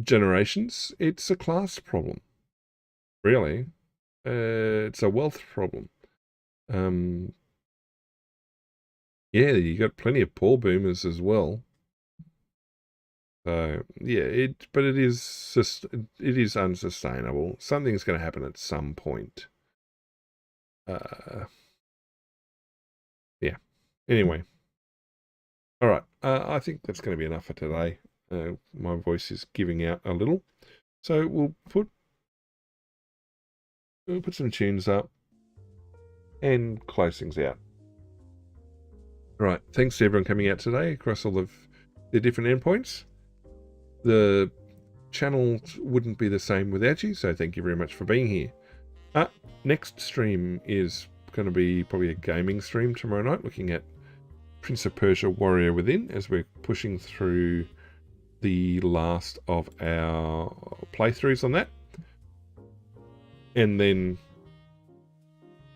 generations. It's a class problem, really. It's a wealth problem. Yeah, you got plenty of poor boomers as well. So yeah, but it is unsustainable. Something's going to happen at some point. Yeah. Anyway, all right. I think that's going to be enough for today. My voice is giving out a little, so we'll put some tunes up and close things out. All right. Thanks to everyone coming out today across all of the different endpoints. The channel wouldn't be the same without you, so thank you very much for being here. Next stream is going to be probably a gaming stream tomorrow night, looking at Prince of Persia Warrior Within as we're pushing through the last of our playthroughs on that, and then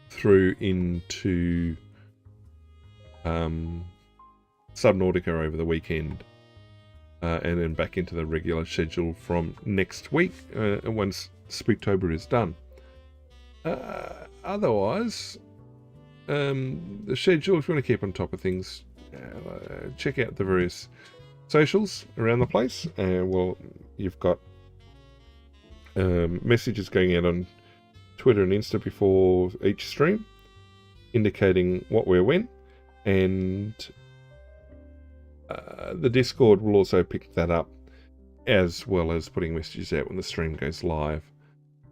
through into Subnautica over the weekend, and then back into the regular schedule from next week once Spooktober is done. Otherwise, the schedule, if you want to keep on top of things, check out the various socials around the place. Well, you've got messages going out on Twitter and Insta before each stream, indicating what we're when, and the Discord will also pick that up, as well as putting messages out when the stream goes live.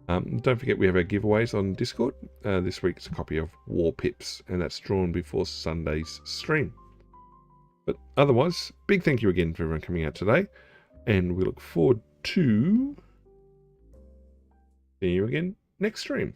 Don't forget we have our giveaways on Discord. This week it's a copy of War Pips, and that's drawn before Sunday's stream. But otherwise, big thank you again for everyone coming out today, and we look forward to seeing you again next stream.